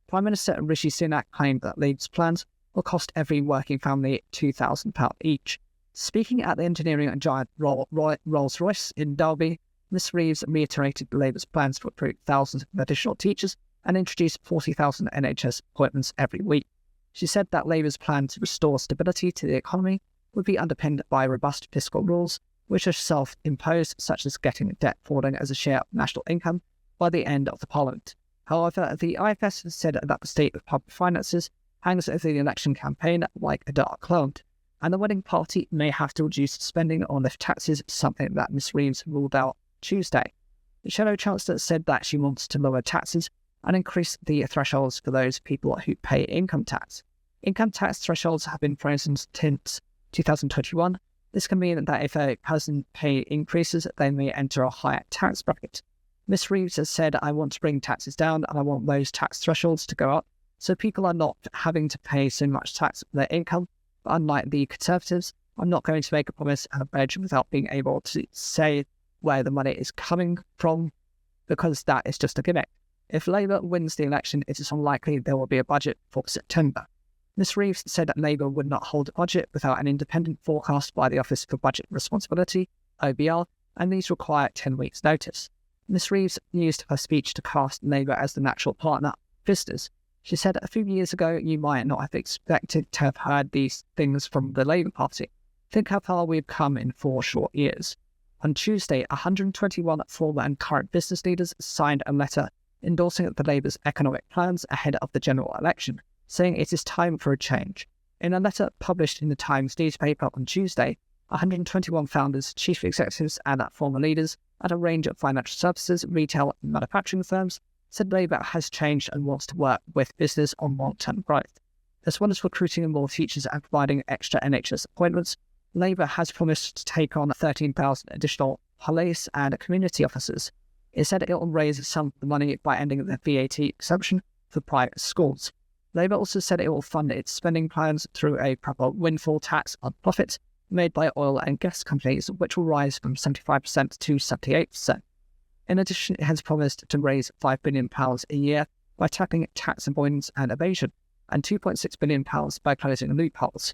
Prime Minister Rishi Sunak claimed that Labour's plans will cost every working family £2,000 each. Speaking at the engineering giant Rolls-Royce in Derby, Ms Reeves reiterated Labour's plans to recruit thousands of additional teachers and introduce 40,000 NHS appointments every week. She said that Labour's plan to restore stability to the economy would be underpinned by robust fiscal rules, which are self-imposed, such as getting debt falling as a share of national income by the end of the Parliament. However, the IFS has said that the state of public finances hangs over the election campaign like a dark cloud, and the winning party may have to reduce spending or lift taxes, something that Ms Reeves ruled out Tuesday. The Shadow Chancellor said that she wants to lower taxes and increase the thresholds for those people who pay income tax. Income tax thresholds have been frozen since 2021. This can mean that if a person pay increases, they may enter a higher tax bracket. Ms Reeves has said, I want to bring taxes down and I want those tax thresholds to go up so people are not having to pay so much tax on their income. But unlike the Conservatives, I'm not going to make a promise and a pledge without being able to say where the money is coming from, because that is just a gimmick. If Labour wins the election, it is unlikely there will be a budget for September. Ms Reeves said that Labour would not hold a budget without an independent forecast by the Office for Budget Responsibility, OBR, and these require 10 weeks' notice. Ms Reeves used her speech to cast Labour as the natural partner of visitors. She said, a few years ago, you might not have expected to have heard these things from the Labour Party. Think how far we've come in 4 short years. On Tuesday, 121 former and current business leaders signed a letter endorsing the Labour's economic plans ahead of the general election, saying it is time for a change. In a letter published in the Times newspaper on Tuesday, 121 founders, chief executives and former leaders at a range of financial services, retail and manufacturing firms said Labour has changed and wants to work with business on long-term growth. As well as recruiting more teachers and providing extra NHS appointments, Labour has promised to take on 13,000 additional police and community officers. It said it will raise some of the money by ending the VAT exemption for private schools. Labour also said it will fund its spending plans through a proper windfall tax on profits made by oil and gas companies, which will rise from 75% to 78%. In addition, it has promised to raise £5 billion a year by tackling tax avoidance and evasion, and £2.6 billion by closing loopholes.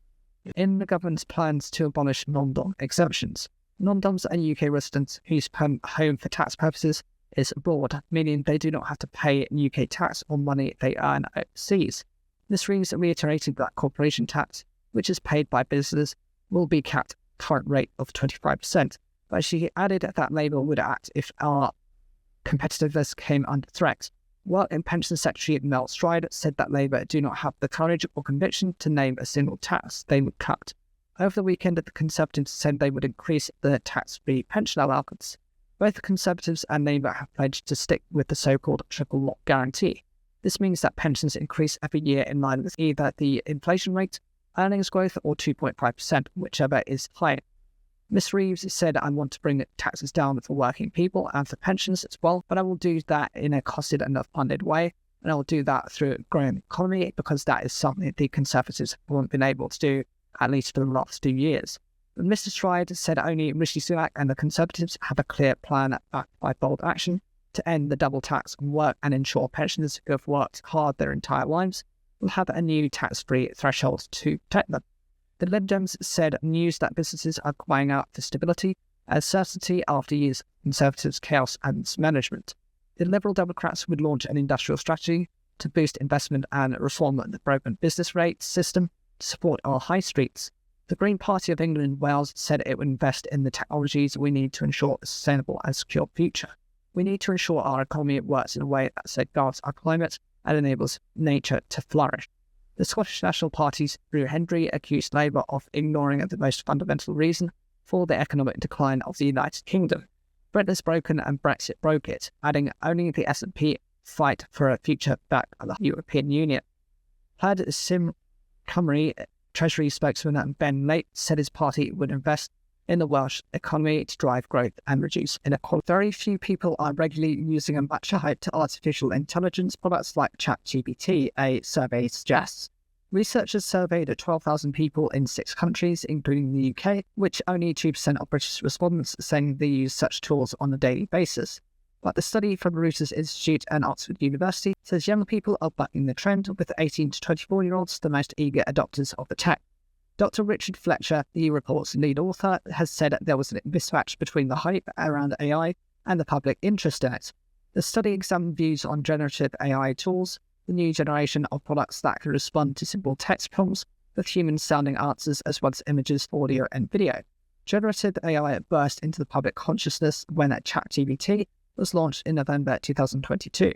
In the government's plans to abolish non-dom exemptions, non-doms are UK residents whose home for tax purposes is abroad, meaning they do not have to pay UK tax on money they earn overseas. Ms Reeves reiterated that corporation tax, which is paid by businesses, will be capped at current rate of 25%, but she added that Labour would act if our competitiveness came under threat. Work and Pension Secretary Mel Stride said that Labour do not have the courage or conviction to name a single tax they would cut. Over the weekend, the Conservatives said they would increase the tax-free pension allowance. Both the Conservatives and Labour have pledged to stick with the so-called triple lock guarantee. This means that pensions increase every year in line with either the inflation rate, earnings growth, or 2.5%, whichever is higher. Ms Reeves said, I want to bring taxes down for working people and for pensions as well, but I will do that in a costed and funded way, and I will do that through a growing economy, because that is something the Conservatives haven't been able to do, at least for the last 2 years. But Mr Stride said only Rishi Sunak and the Conservatives have a clear plan backed by bold action, to end the double tax on work and ensure pensioners who have worked hard their entire lives will have a new tax-free threshold to protect them. The Lib Dems said news that businesses are crying out for stability and certainty after years of Conservatives' chaos and mismanagement. The Liberal Democrats would launch an industrial strategy to boost investment and reform the broken business rate system to support our high streets. The Green Party of England and Wales said it would invest in the technologies we need to ensure a sustainable and secure future. We need to ensure our economy works in a way that safeguards our climate and enables nature to flourish. The Scottish National Party's Drew Hendry accused Labour of ignoring the most fundamental reason for the economic decline of the United Kingdom. Britain is broken and Brexit broke it, adding only the SNP fight for a future back at the European Union. Plaid Sim Cymru Treasury spokesman Ben Lake said his party would invest in the Welsh economy to drive growth and reduce inequality. Very few people are regularly using a much hyped artificial intelligence products like ChatGPT, a survey suggests. Researchers surveyed 12,000 people in 6 countries, including the UK, which only 2% of British respondents saying they use such tools on a daily basis. But the study from Reuters Institute and Oxford University says young people are bucking the trend, with 18 to 24-year-olds the most eager adopters of the tech. Dr. Richard Fletcher, the report's lead author, has said there was a mismatch between the hype around AI and the public interest in it. The study examined views on generative AI tools, the new generation of products that can respond to simple text prompts with human-sounding answers as well as images, audio, and video. Generative AI burst into the public consciousness when ChatGPT was launched in November 2022.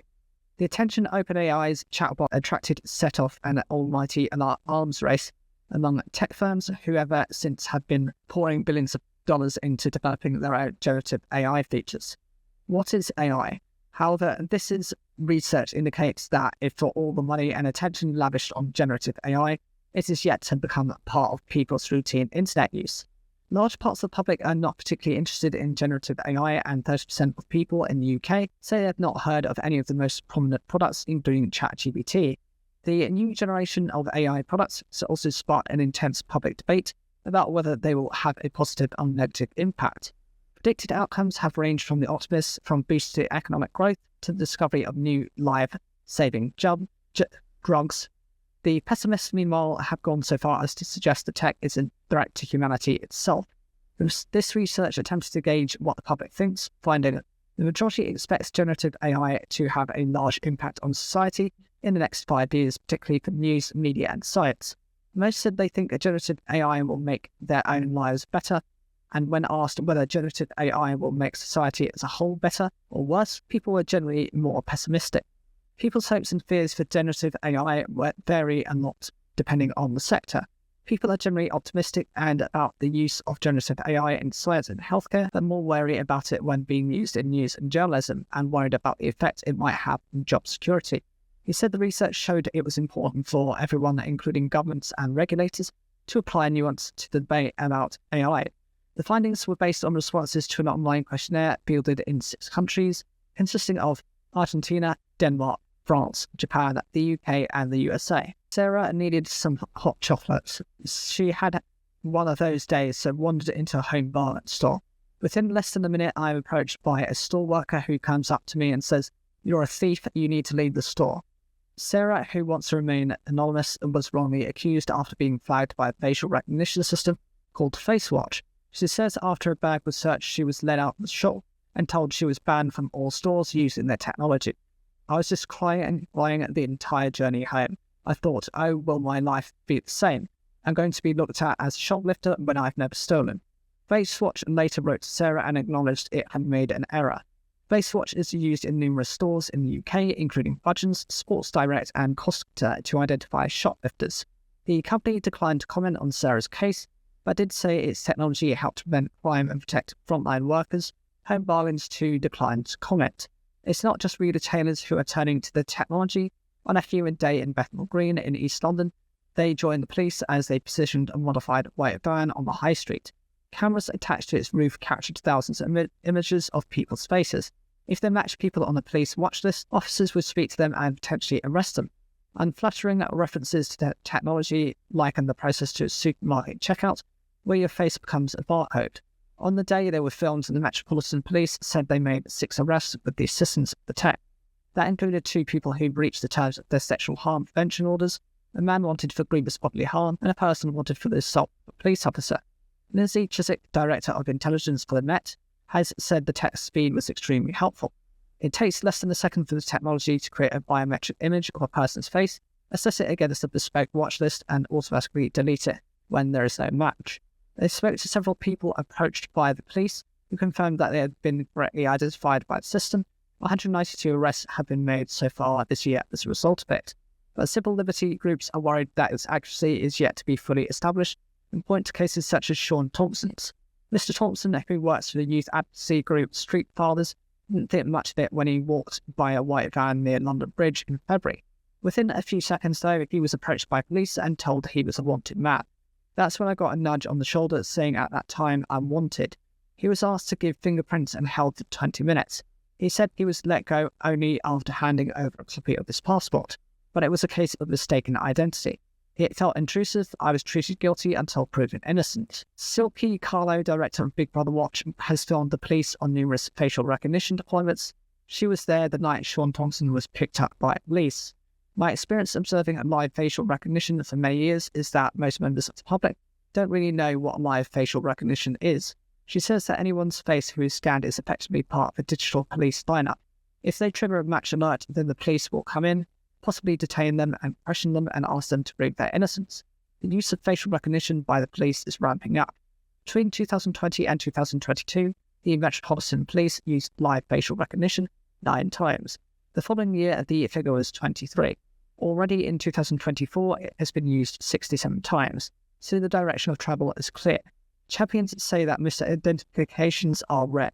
The attention OpenAI's chatbot attracted set off an almighty arms race among tech firms who ever since have been pouring billions of dollars into developing their own generative AI features. What is AI? However, research indicates that if for all the money and attention lavished on generative AI, it is yet to become part of people's routine internet use. Large parts of the public are not particularly interested in generative AI, and 30% of people in the UK say they have not heard of any of the most prominent products, including ChatGPT. The new generation of AI products has also sparked an intense public debate about whether they will have a positive or negative impact. Predicted outcomes have ranged from the optimists, from boost to economic growth, to the discovery of new life-saving drugs. The pessimists, meanwhile, have gone so far as to suggest the tech is a threat to humanity itself. This research attempts to gauge what the public thinks, finding the majority expects generative AI to have a large impact on society in the next 5 years, particularly for news, media, and science. Most said they think generative AI will make their own lives better, and when asked whether generative AI will make society as a whole better or worse, people were generally more pessimistic. People's hopes and fears for generative AI vary a lot depending on the sector. People are generally optimistic about the use of generative AI in science and healthcare, but more wary about it when being used in news and journalism, and worried about the effect it might have on job security. He said the research showed it was important for everyone, including governments and regulators, to apply nuance to the debate about AI. The findings were based on responses to an online questionnaire fielded in 6 countries, consisting of Argentina, Denmark, France, Japan, the UK, and the USA. Sarah needed some hot chocolates. She had one of those days, so wandered into a home bar store. Within less than a minute, I am approached by a store worker who comes up to me and says, "You're a thief, you need to leave the store." Sarah, who wants to remain anonymous, was wrongly accused after being flagged by a facial recognition system called FaceWatch. She says after a bag was searched, she was let out of the shop and told she was banned from all stores using their technology. I was just crying the entire journey home. I thought, oh, will my life be the same? I'm going to be looked at as a shoplifter when I've never stolen. FaceWatch later wrote to Sarah and acknowledged it had made an error. FaceWatch is used in numerous stores in the UK, including Budgeons, Sports Direct, and Costa, to identify shoplifters. The company declined to comment on Sarah's case, but did say its technology helped prevent crime and protect frontline workers. Home Bargains too declined to comment. It's not just retailers who are turning to the technology. On a humid day in Bethnal Green in East London, they joined the police as they positioned a modified white van on the high street. Cameras attached to its roof captured thousands of images of people's faces. If they matched people on the police watch list, officers would speak to them and potentially arrest them. Unflattering references to the technology liken the process to a supermarket checkout, where your face becomes a barcode. On the day they were filmed, the Metropolitan Police said they made 6 arrests with the assistance of the tech. That included 2 people who breached the terms of their sexual harm prevention orders, a man wanted for grievous bodily harm, and a person wanted for the assault of a police officer. Lindsay Chiswick, Director of Intelligence for the Met, has said the tech speed was extremely helpful. It takes less than a second for the technology to create a biometric image of a person's face, assess it against a bespoke watch list, and automatically delete it when there is no match. They spoke to several people approached by the police who confirmed that they had been correctly identified by the system. 192 arrests have been made so far this year as a result of it. But civil liberty groups are worried that its accuracy is yet to be fully established and point to cases such as Sean Thompson's. Mr. Thompson, who works for the youth advocacy group Street Fathers, didn't think much of it when he walked by a white van near London Bridge in February. Within a few seconds, though, he was approached by police and told he was a wanted man. That's when I got a nudge on the shoulder saying at that time I'm wanted. He was asked to give fingerprints and held for 20 minutes. He said he was let go only after handing over a copy of his passport, but it was a case of mistaken identity. It felt intrusive. I was treated guilty until proven innocent. Silky Carlo, director of Big Brother Watch, has filmed the police on numerous facial recognition deployments. She was there the night Sean Thompson was picked up by police. My experience observing live facial recognition for many years is that most members of the public don't really know what live facial recognition is. She says that anyone's face who is scanned is effectively part of a digital police lineup. If they trigger a match alert, then the police will come in, possibly detain them and question them and ask them to prove their innocence. The use of facial recognition by the police is ramping up. Between 2020 and 2022, the Metropolitan Police used live facial recognition 9 times. The following year, the figure was 23. Already in 2024, it has been used 67 times, so the direction of travel is clear. Champions say that misidentifications are rare.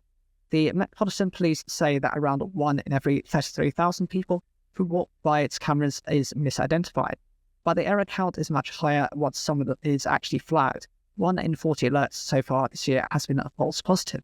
The Metropolitan Police say that around 1 in every 33,000 people who walk by its cameras is misidentified, but the error count is much higher once someone is actually flagged. 1 in 40 alerts so far this year has been a false positive.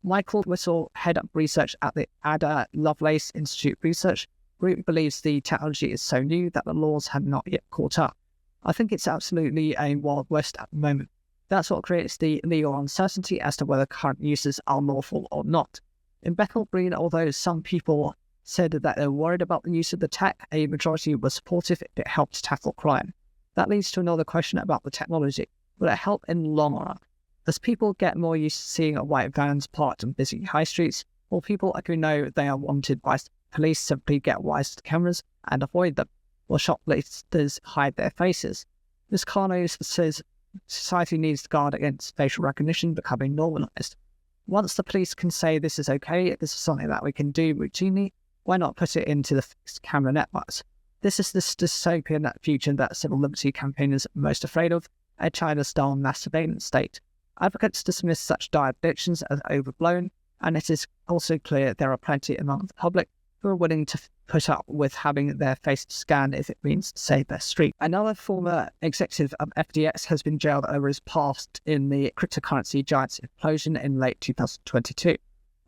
Michael Whittle, head of research at the Ada Lovelace Institute Research Group, believes the technology is so new that the laws have not yet caught up. I think it's absolutely a Wild West at the moment. That's what creates the legal uncertainty as to whether current uses are lawful or not. In Bethnal Green, although some people said that they were worried about the use of the tech, a majority were supportive if it helped tackle crime. That leads to another question about the technology. Will it help in the long run? As people get more used to seeing white vans parked on busy high streets, or people who know they are wanted by police simply get wise to the cameras and avoid them, while shoplifters hide their faces. Ms. Carno says society needs to guard against facial recognition becoming normalised. Once the police can say this is okay, this is something that we can do routinely, why not put it into the fixed camera networks? This is the dystopian future that civil liberty campaigners are most afraid of, a China-style mass surveillance state. Advocates dismiss such dire predictions as overblown, and it is also clear there are plenty among the public who are willing to put up with having their face scanned if it means to save their street. Another former executive of FTX has been jailed over his past in the cryptocurrency giant's implosion in late 2022.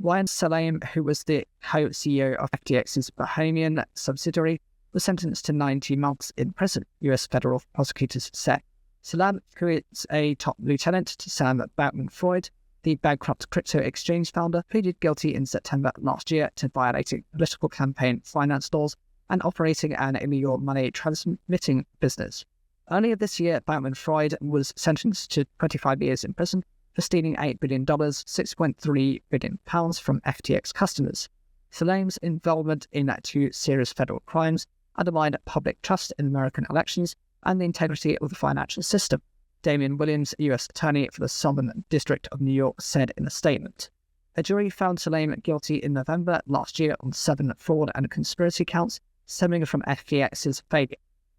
Ryan Salam, who was the co-CEO of FTX's Bahamian subsidiary, was sentenced to 90 months in prison, US federal prosecutors said. Salam, who is a top lieutenant to Sam Bankman-Fried, the bankrupt crypto exchange founder, pleaded guilty in September last year to violating political campaign finance laws and operating an illegal money transmitting business. Earlier this year, Bankman-Fried was sentenced to 25 years in prison for stealing $8 billion, £6.3 billion from FTX customers. Salam's involvement in 2 serious federal crimes undermined public trust in American elections and the integrity of the financial system, Damian Williams, U.S. Attorney for the Southern District of New York, said in a statement. A jury found Salam guilty in November last year on 7 fraud and conspiracy counts stemming from FTX's failure.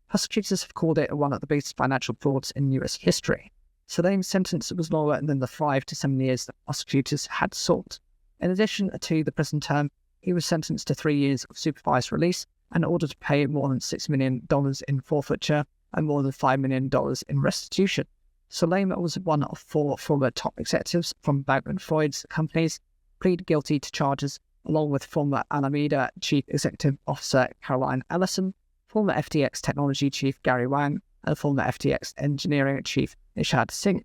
Prosecutors have called it one of the biggest financial frauds in U.S. history. Salam's sentence was lower than the 5 to 7 years that prosecutors had sought. In addition to the prison term, he was sentenced to 3 years of supervised release and ordered to pay more than $6 million in forfeiture and more than $5 million in restitution. Salam was one of 4 former top executives from Bankman-Fried's companies, pleaded guilty to charges along with former Alameda Chief Executive Officer Caroline Ellison, former FTX Technology Chief Gary Wang, and former FTX Engineering Chief Nishad Singh.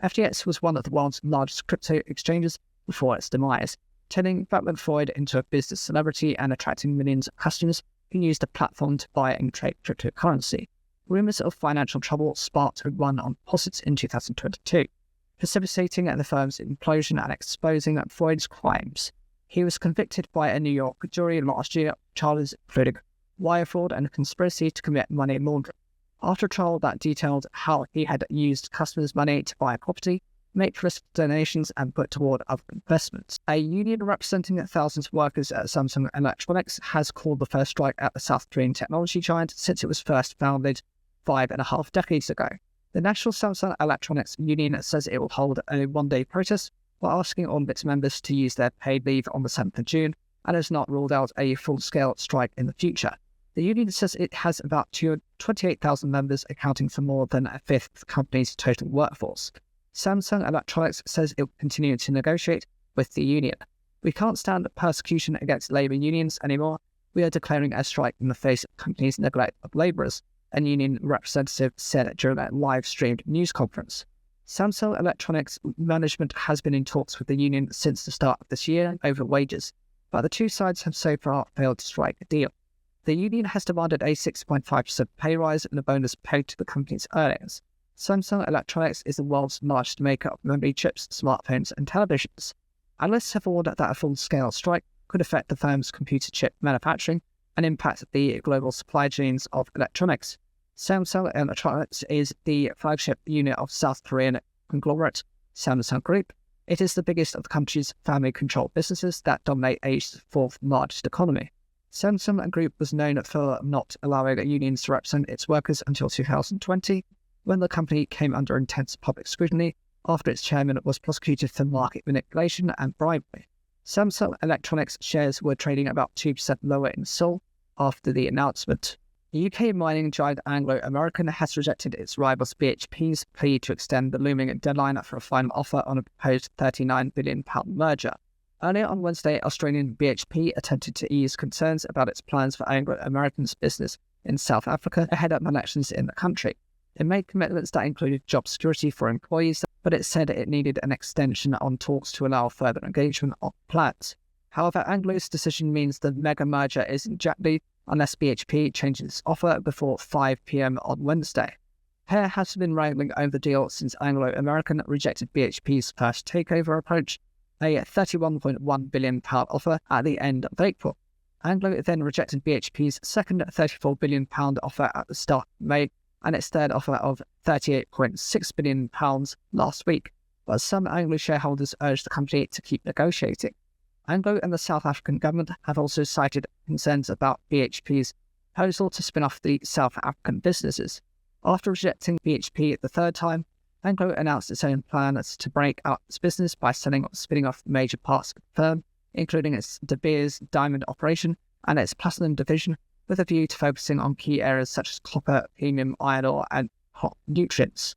FTX was one of the world's largest crypto exchanges before its demise, turning Bankman-Fried into a business celebrity and attracting millions of customers who used the platform to buy and trade cryptocurrency. Rumours of financial trouble sparked a run on deposits in 2022, precipitating the firm's implosion and exposing Freud's crimes. He was convicted by a New York jury last year of charges including wire fraud and conspiracy to commit money laundering. After a trial that detailed how he had used customers' money to buy property, make risk donations, and put toward other investments. A union representing thousands of workers at Samsung Electronics has called the first strike at the South Korean technology giant since it was first founded 5.5 decades ago. The National Samsung Electronics Union says it will hold a one-day protest while asking all its members to use their paid leave on the 7th of June and has not ruled out a full-scale strike in the future. The union says it has about 28,000 members, accounting for more than a fifth of the company's total workforce. Samsung Electronics says it will continue to negotiate with the union. "We can't stand persecution against labour unions anymore. We are declaring a strike in the face of the company's neglect of labourers," a union representative said during a live-streamed news conference. Samsung Electronics management has been in talks with the union since the start of this year over wages, but the two sides have so far failed to strike a deal. The union has demanded a 6.5% pay rise and a bonus paid to the company's earnings. Samsung Electronics is the world's largest maker of memory chips, smartphones, and televisions. Analysts have warned that a full-scale strike could affect the firm's computer chip manufacturing and impact the global supply chains of electronics. Samsung Electronics is the flagship unit of South Korean conglomerate Samsung Group. It is the biggest of the country's family-controlled businesses that dominate Asia's fourth largest economy. Samsung Group was known for not allowing unions to represent its workers until 2020, when the company came under intense public scrutiny after its chairman was prosecuted for market manipulation and bribery. Samsung Electronics shares were trading about 2% lower in Seoul after the announcement. The UK mining giant Anglo American has rejected its rival's BHP's plea to extend the looming deadline for a final offer on a proposed £39 billion merger. Earlier on Wednesday, Australian BHP attempted to ease concerns about its plans for Anglo American's business in South Africa ahead of elections in the country. It made commitments that included job security for employees, but it said it needed an extension on talks to allow further engagement on plans. However, Anglo's decision means the mega merger is in jeopardy unless BHP changes its offer before 5 p.m. on Wednesday. Pair has been wrangling over the deal since Anglo American rejected BHP's first takeover approach, a £31.1 billion offer at the end of April. Anglo then rejected BHP's second £34 billion offer at the start of May and its third offer of £38.6 billion last week, but some Anglo shareholders urged the company to keep negotiating. Anglo and the South African government have also cited concerns about BHP's proposal to spin off the South African businesses. After rejecting BHP the third time, Anglo announced its own plans to break up its business by selling or spinning off major parts of the firm, including its De Beers diamond operation and its platinum division, with a view to focusing on key areas such as copper, premium iron ore, and hot nutrients.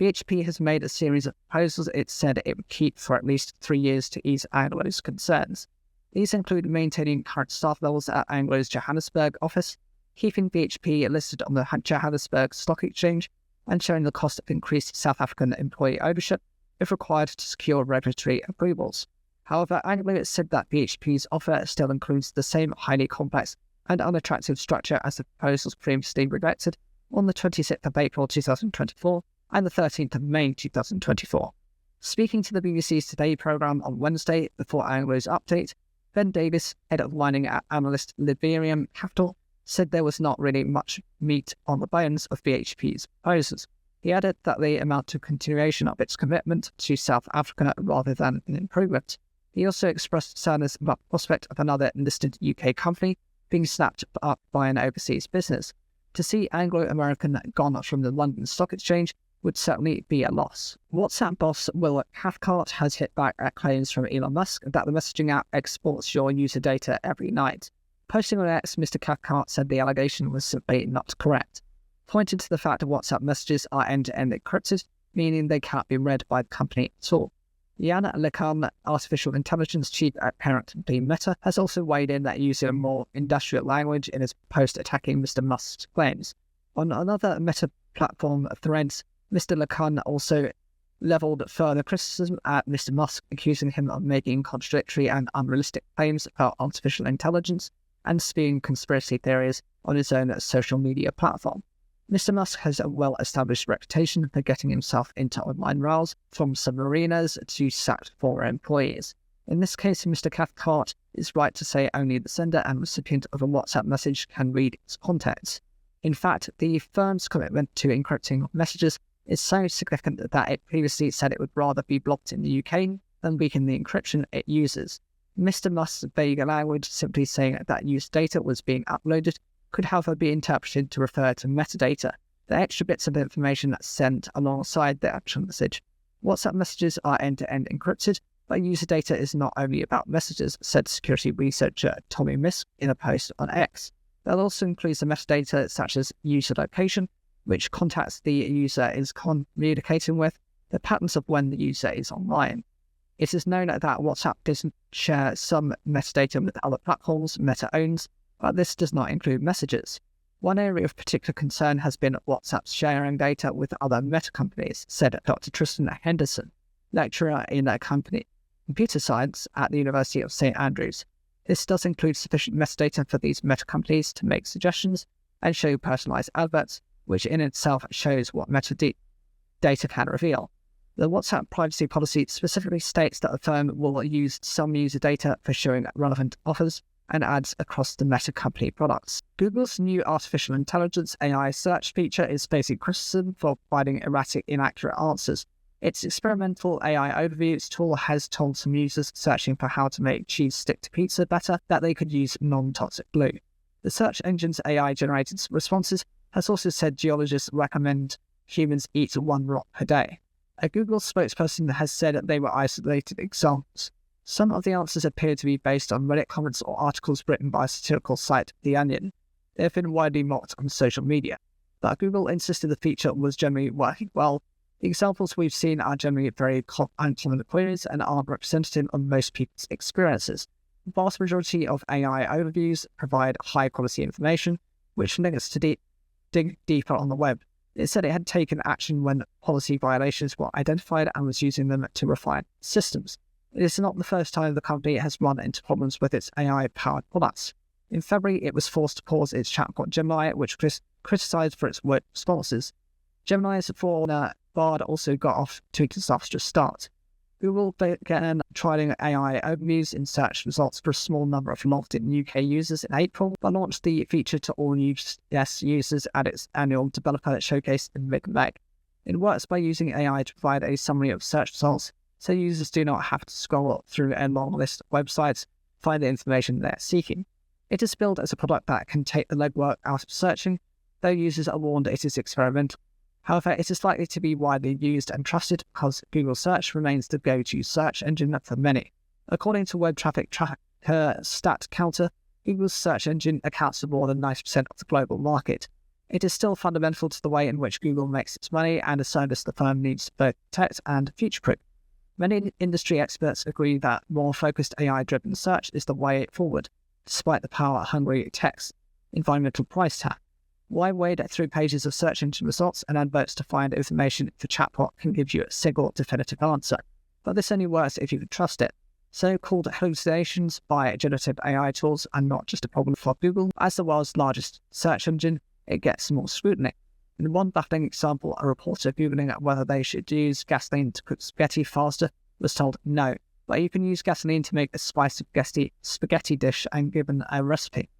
BHP has made a series of proposals it said it would keep for at least 3 years to ease Anglo's concerns. These include maintaining current staff levels at Anglo's Johannesburg office, keeping BHP listed on the Johannesburg Stock Exchange, and showing the cost of increased South African employee ownership if required to secure regulatory approvals. However, Anglo said that BHP's offer still includes the same highly complex and unattractive structure as the proposals previously rejected on the 26th of April 2024 and the 13th of May 2024. Speaking to the BBC's Today programme on Wednesday before Anglo's update, Ben Davis, head of mining at analyst Liberium Capital, said there was not really much meat on the bones of BHP's proposals. He added that they amount to continuation of its commitment to South Africa rather than an improvement. He also expressed sadness about the prospect of another listed UK company being snapped up by an overseas business. To see Anglo American gone from the London Stock Exchange would certainly be a loss. WhatsApp boss Will Cathcart has hit back at claims from Elon Musk that the messaging app exports your user data every night. Posting on X, Mr. Cathcart said the allegation was simply not correct, pointing to the fact that WhatsApp messages are end-to-end encrypted, meaning they can't be read by the company at all. Diane Abbott, artificial intelligence chief at parent company Meta, has also weighed in that using a more industrial language in his post attacking Mr. Musk's claims. On another Meta platform, Threads, Mr. Lacan also levelled further criticism at Mr. Musk, accusing him of making contradictory and unrealistic claims about artificial intelligence and spewing conspiracy theories on his own social media platform. Mr. Musk has a well-established reputation for getting himself into online rows, from submariners to sacked former employees. In this case, Mr. Cathcart is right to say only the sender and recipient of a WhatsApp message can read its contents. In fact, the firm's commitment to encrypting messages is so significant that it previously said it would rather be blocked in the UK than weaken the encryption it uses. Mr. Musk's vague language simply saying that user data was being uploaded could however be interpreted to refer to metadata, the extra bits of information that's sent alongside the actual message. WhatsApp messages are end-to-end encrypted, but user data is not only about messages, said security researcher Tommy Misk in a post on X. That also includes the metadata such as user location, which contacts the user is communicating with, the patterns of when the user is online. It is known that WhatsApp doesn't share some metadata with other platforms Meta owns, but this does not include messages. One area of particular concern has been WhatsApp's sharing data with other Meta companies, said Dr. Tristan Henderson, lecturer in computer science at the University of St. Andrews. This does include sufficient metadata for these Meta companies to make suggestions and show personalized adverts, which in itself shows what metadata can reveal. The WhatsApp privacy policy specifically states that the firm will use some user data for showing relevant offers and ads across the Meta company products. Google's new artificial intelligence AI search feature is facing criticism for providing erratic, inaccurate answers. Its experimental AI overviews tool has told some users searching for how to make cheese stick to pizza better that they could use non-toxic glue. The search engine's AI-generated responses has also said geologists recommend humans eat 1 rock per day. A Google spokesperson has said that they were isolated examples. Some of the answers appear to be based on Reddit comments or articles written by a satirical site, The Onion. They have been widely mocked on social media, but Google insisted the feature was generally working well. The examples we've seen are generally very uncommon queries and aren't representative of most people's experiences. The vast majority of AI overviews provide high-quality information, which links to dig deeper on the web. It said it had taken action when policy violations were identified and was using them to refine systems. It is not the first time the company has run into problems with its AI-powered products. In February, it was forced to pause its chatbot Gemini, which criticized for its word responses. Gemini's forerunner Bard also got off to a disastrous start. Google began trialing AI overviews in search results for a small number of logged-in UK users in April, but launched the feature to all US users at its annual developer showcase in mid-May. It works by using AI to provide a summary of search results, so users do not have to scroll through a long list of websites to find the information they're seeking. It is built as a product that can take the legwork out of searching, though users are warned it is experimental. However, it is likely to be widely used and trusted because Google Search remains the go-to search engine for many. According to web traffic tracker StatCounter, Google's search engine accounts for more than 90% of the global market. It is still fundamental to the way in which Google makes its money and a service the firm needs to both protect and future-proof. Many industry experts agree that more focused AI-driven search is the way forward, despite the power-hungry text environmental price tag. Why wade through pages of search engine results and adverts to find information if a chatbot can give you a single definitive answer? But this only works if you can trust it. So-called hallucinations by generative AI tools are not just a problem for Google. As the world's largest search engine, it gets more scrutiny. In one baffling example, a reporter Googling whether they should use gasoline to cook spaghetti faster was told no, but you can use gasoline to make a spicy spaghetti dish and given a recipe.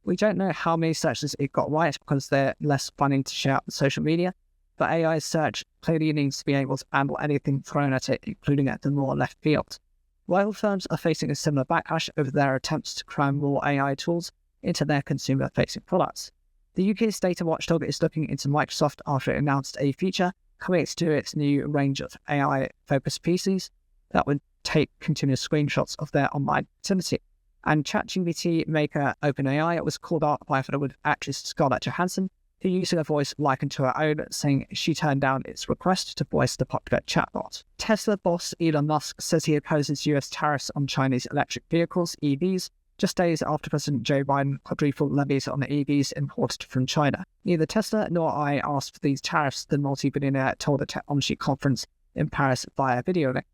We don't know how many searches it got right because they're less funny to share on social media, but AI search clearly needs to be able to handle anything thrown at it, including at the more left field. While firms are facing a similar backlash over their attempts to cram more AI tools into their consumer-facing products, the UK's data watchdog is looking into Microsoft after it announced a feature coming to its new range of AI-focused PCs that would take continuous screenshots of their online activity. And ChatGPT maker OpenAI was called out by Hollywood actress Scarlett Johansson, who using a voice likened to her own, saying she turned down its request to voice the popular chatbot. Tesla boss Elon Musk says he opposes US tariffs on Chinese electric vehicles, EVs, just days after President Joe Biden quadrupled levies on the EVs imported from China. Neither Tesla nor I asked for these tariffs, the multi-billionaire told a technology conference in Paris via video link.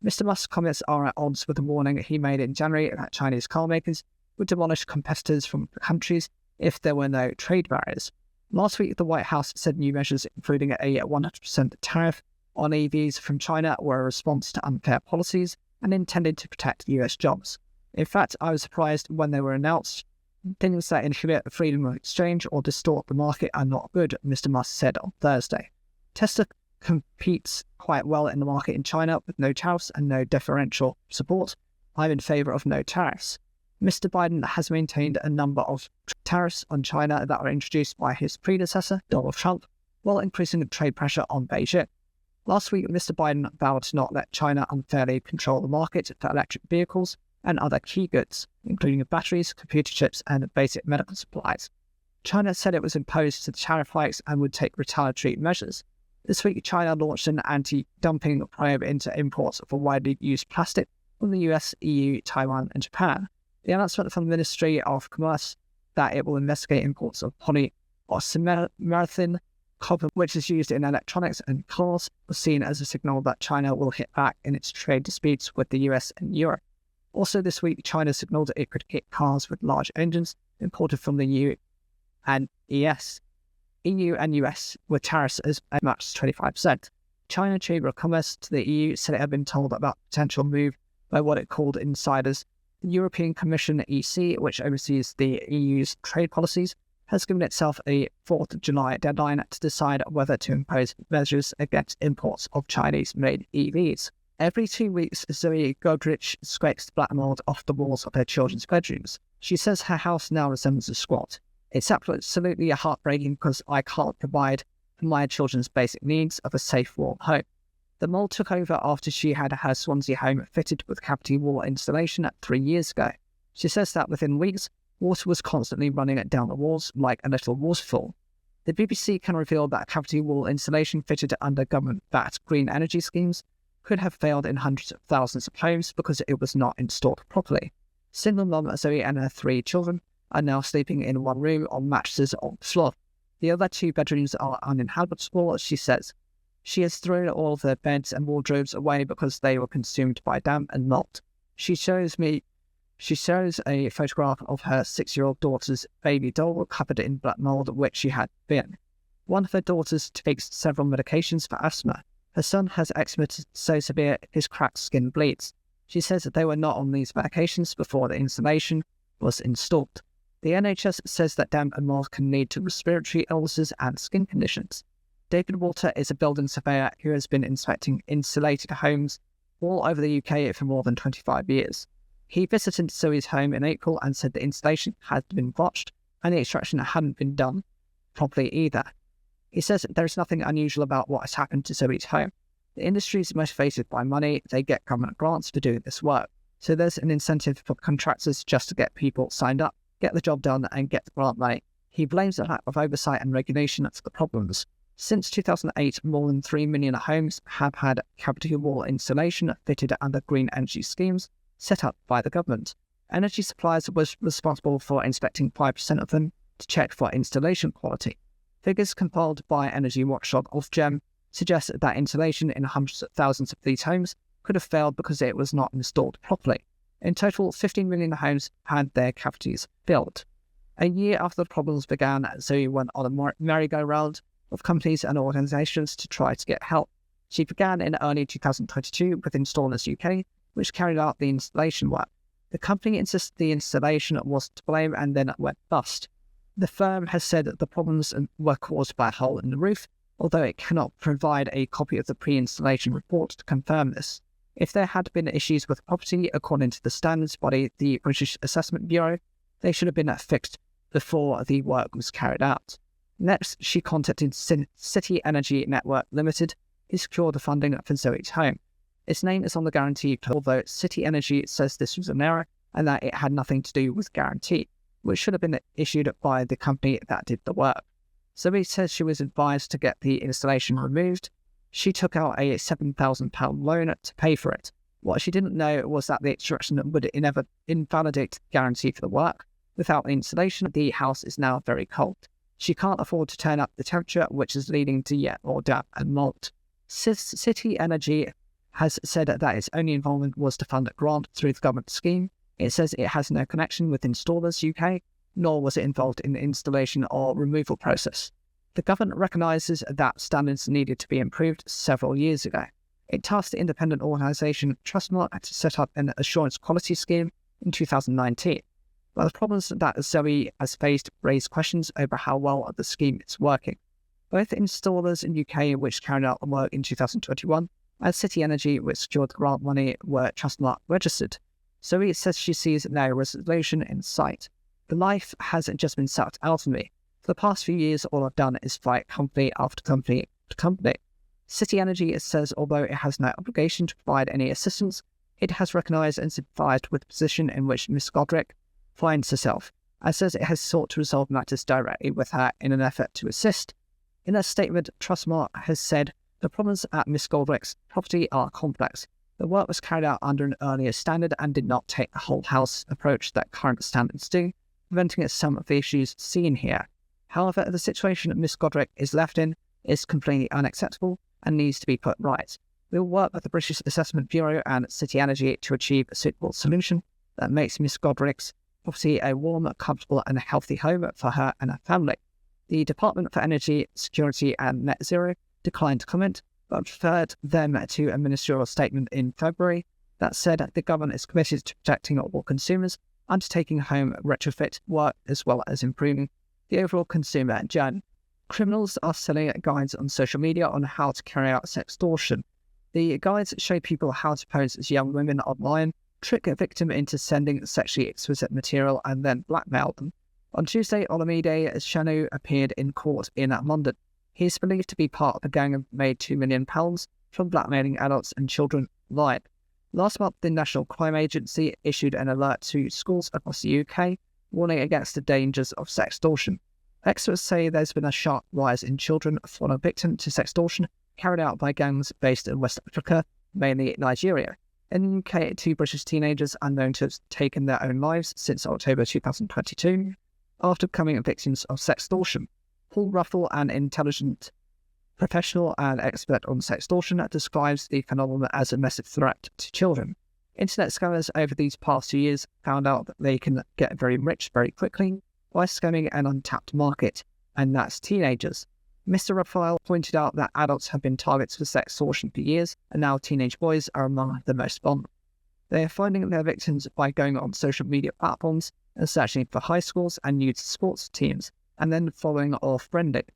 Mr. Musk's comments are at odds with the warning he made in January that Chinese car makers would demolish competitors from countries if there were no trade barriers. Last week, the White House said new measures, including a 100% tariff on EVs from China, were a response to unfair policies and intended to protect US jobs. In fact, I was surprised when they were announced. Things that inhibit freedom of exchange or distort the market are not good, Mr. Musk said on Thursday. Tesla competes quite well in the market in China with no tariffs and no differential support. I'm in favour of no tariffs. Mr. Biden has maintained a number of tariffs on China that were introduced by his predecessor, Donald Trump, while increasing trade pressure on Beijing. Last week, Mr. Biden vowed to not let China unfairly control the market for electric vehicles and other key goods, including batteries, computer chips, and basic medical supplies. China said it was opposed to the tariff hikes and would take retaliatory measures. This week, China launched an anti-dumping probe into imports of widely used plastic from the US, EU, Taiwan, and Japan. The announcement from the Ministry of Commerce that it will investigate imports of polymethylene copper, which is used in electronics and cars, was seen as a signal that China will hit back in its trade disputes with the US and Europe. Also this week, China signaled it could hit cars with large engines imported from the EU and ES. EU and US with tariffs as much as 25%. China Chamber of Commerce to the EU said it had been told about the potential move by what it called insiders. The European Commission EC, which oversees the EU's trade policies, has given itself a 4th of July deadline to decide whether to impose measures against imports of Chinese-made EVs. Every 2 weeks, Zoe Godrich scrapes the black mold off the walls of her children's bedrooms. She says her house now resembles a squat. It's absolutely heartbreaking because I can't provide for my children's basic needs of a safe, warm home. The mold took over after she had her Swansea home fitted with cavity wall insulation 3 years ago. She says that within weeks, water was constantly running down the walls like a little waterfall. The BBC can reveal that cavity wall insulation fitted under government-backed green energy schemes could have failed in hundreds of thousands of homes because it was not installed properly. Single mom Zoe and her 3 children are now sleeping in one room on mattresses on the floor. The other 2 bedrooms are uninhabitable, she says. She has thrown all of their beds and wardrobes away because they were consumed by damp and mold. She shows a photograph of her 6-year-old daughter's baby doll covered in black mold, which she had been. One of her daughters takes several medications for asthma. Her son has eczema so severe his cracked skin bleeds. She says that they were not on these medications before the insulation was installed. The NHS says that damp and mold can lead to respiratory illnesses and skin conditions. David Walter is a building surveyor who has been inspecting insulated homes all over the UK for more than 25 years. He visited Zoe's home in April and said the installation had been botched and the extraction hadn't been done properly either. He says that there is nothing unusual about what has happened to Zoe's home. The industry is motivated by money. They get government grants for doing this work. So there's an incentive for contractors just to get people signed up, get the job done and get the grant money. He blames the lack of oversight and regulation for the problems. Since 2008, more than 3 million homes have had cavity wall insulation fitted under green energy schemes set up by the government. Energy Supplies was responsible for inspecting 5% of them to check for installation quality. Figures compiled by energy watchdog Ofgem suggest that insulation in hundreds of thousands of these homes could have failed because it was not installed properly. In total, 15 million homes had their cavities filled. A year after the problems began, Zoe went on a merry-go-round of companies and organisations to try to get help. She began in early 2022 with Installers UK, which carried out the installation work. The company insisted the installation was to blame and then it went bust. The firm has said that the problems were caused by a hole in the roof, although it cannot provide a copy of the pre-installation report to confirm this. If there had been issues with the property, according to the standards body, the British Assessment Bureau, they should have been fixed before the work was carried out. Next, she contacted City Energy Network Limited to secure the funding for Zoe's home. Its name is on the guarantee, although City Energy says this was an error and that it had nothing to do with guarantee, which should have been issued by the company that did the work. Zoe says she was advised to get the installation removed. She took out a £7,000 loan to pay for it. What she didn't know was that the extraction would invalidate the guarantee for the work. Without the installation, the house is now very cold. She can't afford to turn up the temperature, which is leading to yet more damp and mold. City Energy has said that its only involvement was to fund a grant through the government scheme. It says it has no connection with Installers UK, nor was it involved in the installation or removal process. The government recognises that standards needed to be improved several years ago. It tasked the independent organisation Trustmark to set up an assurance quality scheme in 2019. But the problems that Zoe has faced raise questions over how well the scheme is working. Both installers in UK, which carried out the work in 2021, and City Energy, which secured the grant money, were Trustmark registered. Zoe says she sees no resolution in sight. The life has just been sucked out of me. For the past few years, all I've done is fight company after company after company. City Energy says although it has no obligation to provide any assistance, it has recognised and sympathised with the position in which Ms Godric finds herself, and says it has sought to resolve matters directly with her in an effort to assist. In a statement, Trustmark has said the problems at Ms Godric's property are complex. The work was carried out under an earlier standard and did not take the whole house approach that current standards do, preventing some of the issues seen here. However, the situation Ms Godric is left in is completely unacceptable and needs to be put right. We will work with the British Assessment Bureau and City Energy to achieve a suitable solution that makes Ms Godric's property a warm, comfortable and healthy home for her and her family. The Department for Energy, Security and Net Zero declined to comment, but referred them to a ministerial statement in February that said the government is committed to protecting all consumers, undertaking home retrofit work as well as improving the overall consumer journey. Criminals are selling guides on social media on how to carry out sextortion. The guides show people how to pose as young women online, trick a victim into sending sexually explicit material and then blackmail them. On Tuesday, Olamide Shanu appeared in court in London. He is believed to be part of a gang that made £2 million from blackmailing adults and children online. Last month, the National Crime Agency issued an alert to schools across the UK, warning against the dangers of sextortion. Experts say there's been a sharp rise in children falling victim to sextortion carried out by gangs based in West Africa, mainly Nigeria. In the UK, 2 British teenagers are known to have taken their own lives since October 2022 after becoming victims of sextortion. Paul Ruffle, an intelligent professional and expert on sextortion, describes the phenomenon as a massive threat to children. Internet scammers over these past 2 years found out that they can get very rich very quickly by scamming an untapped market, and that's teenagers. Mr. Raphael pointed out that adults have been targets for sextortion for years, and now teenage boys are among the most vulnerable. They are finding their victims by going on social media platforms and searching for high schools and youth sports teams, and then following or friending.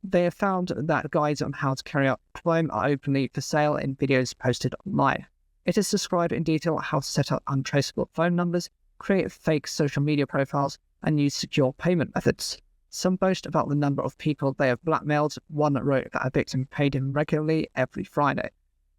They have found that guides on how to carry out crime are openly for sale in videos posted online. It is described in detail how to set up untraceable phone numbers, create fake social media profiles, and use secure payment methods. Some boast about the number of people they have blackmailed. One wrote that a victim paid him regularly every Friday.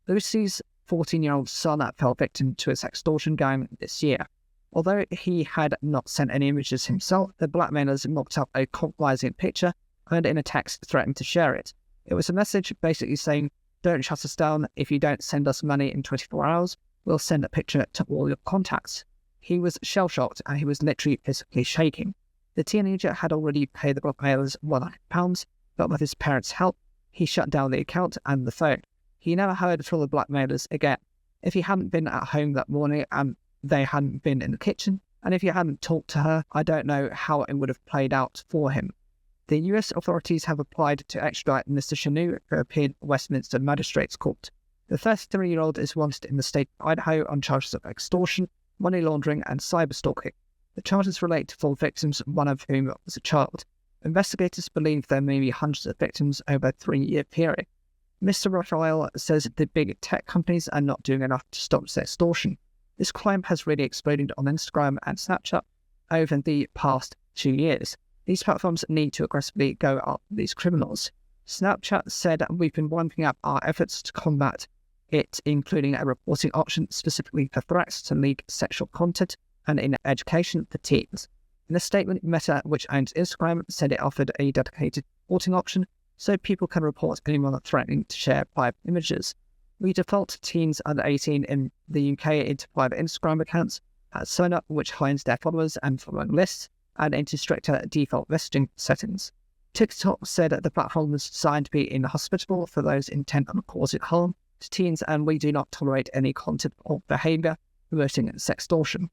Lucy's 14-year-old son fell victim to a sextortion gang this year. Although he had not sent any images himself, the blackmailers mocked up a compromising picture and in a text threatened to share it. It was a message basically saying, "Don't shut us down. If you don't send us money in 24 hours, we'll send a picture to all your contacts." He was shell-shocked and he was literally physically shaking. The teenager had already paid the blackmailers £100, but with his parents' help, he shut down the account and the phone. He never heard from the blackmailers again. If he hadn't been at home that morning and they hadn't been in the kitchen, and if he hadn't talked to her, I don't know how it would have played out for him. The US authorities have applied to extradite Mr. Shanu, who appeared at Westminster Magistrates Court. The 33-year-old is wanted in the state of Idaho on charges of extortion, money laundering and cyberstalking. The charges relate to 4 victims, one of whom was a child. Investigators believe there may be hundreds of victims over a 3-year period. Mr. Raphael says the big tech companies are not doing enough to stop sextortion. This crime has really exploded on Instagram and Snapchat over the past 2 years. These platforms need to aggressively go after these criminals. Snapchat said we've been ramping up our efforts to combat it, including a reporting option specifically for threats to leak sexual content and in education for teens. In a statement, Meta, which owns Instagram, said it offered a dedicated reporting option so people can report anyone threatening to share private images. We default teens under 18 in the UK into private Instagram accounts at sign-up, which hides their followers and following lists, and into stricter default messaging settings. TikTok said that the platform was designed to be inhospitable for those intent on causing harm to teens, and we do not tolerate any content or behavior promoting sextortion.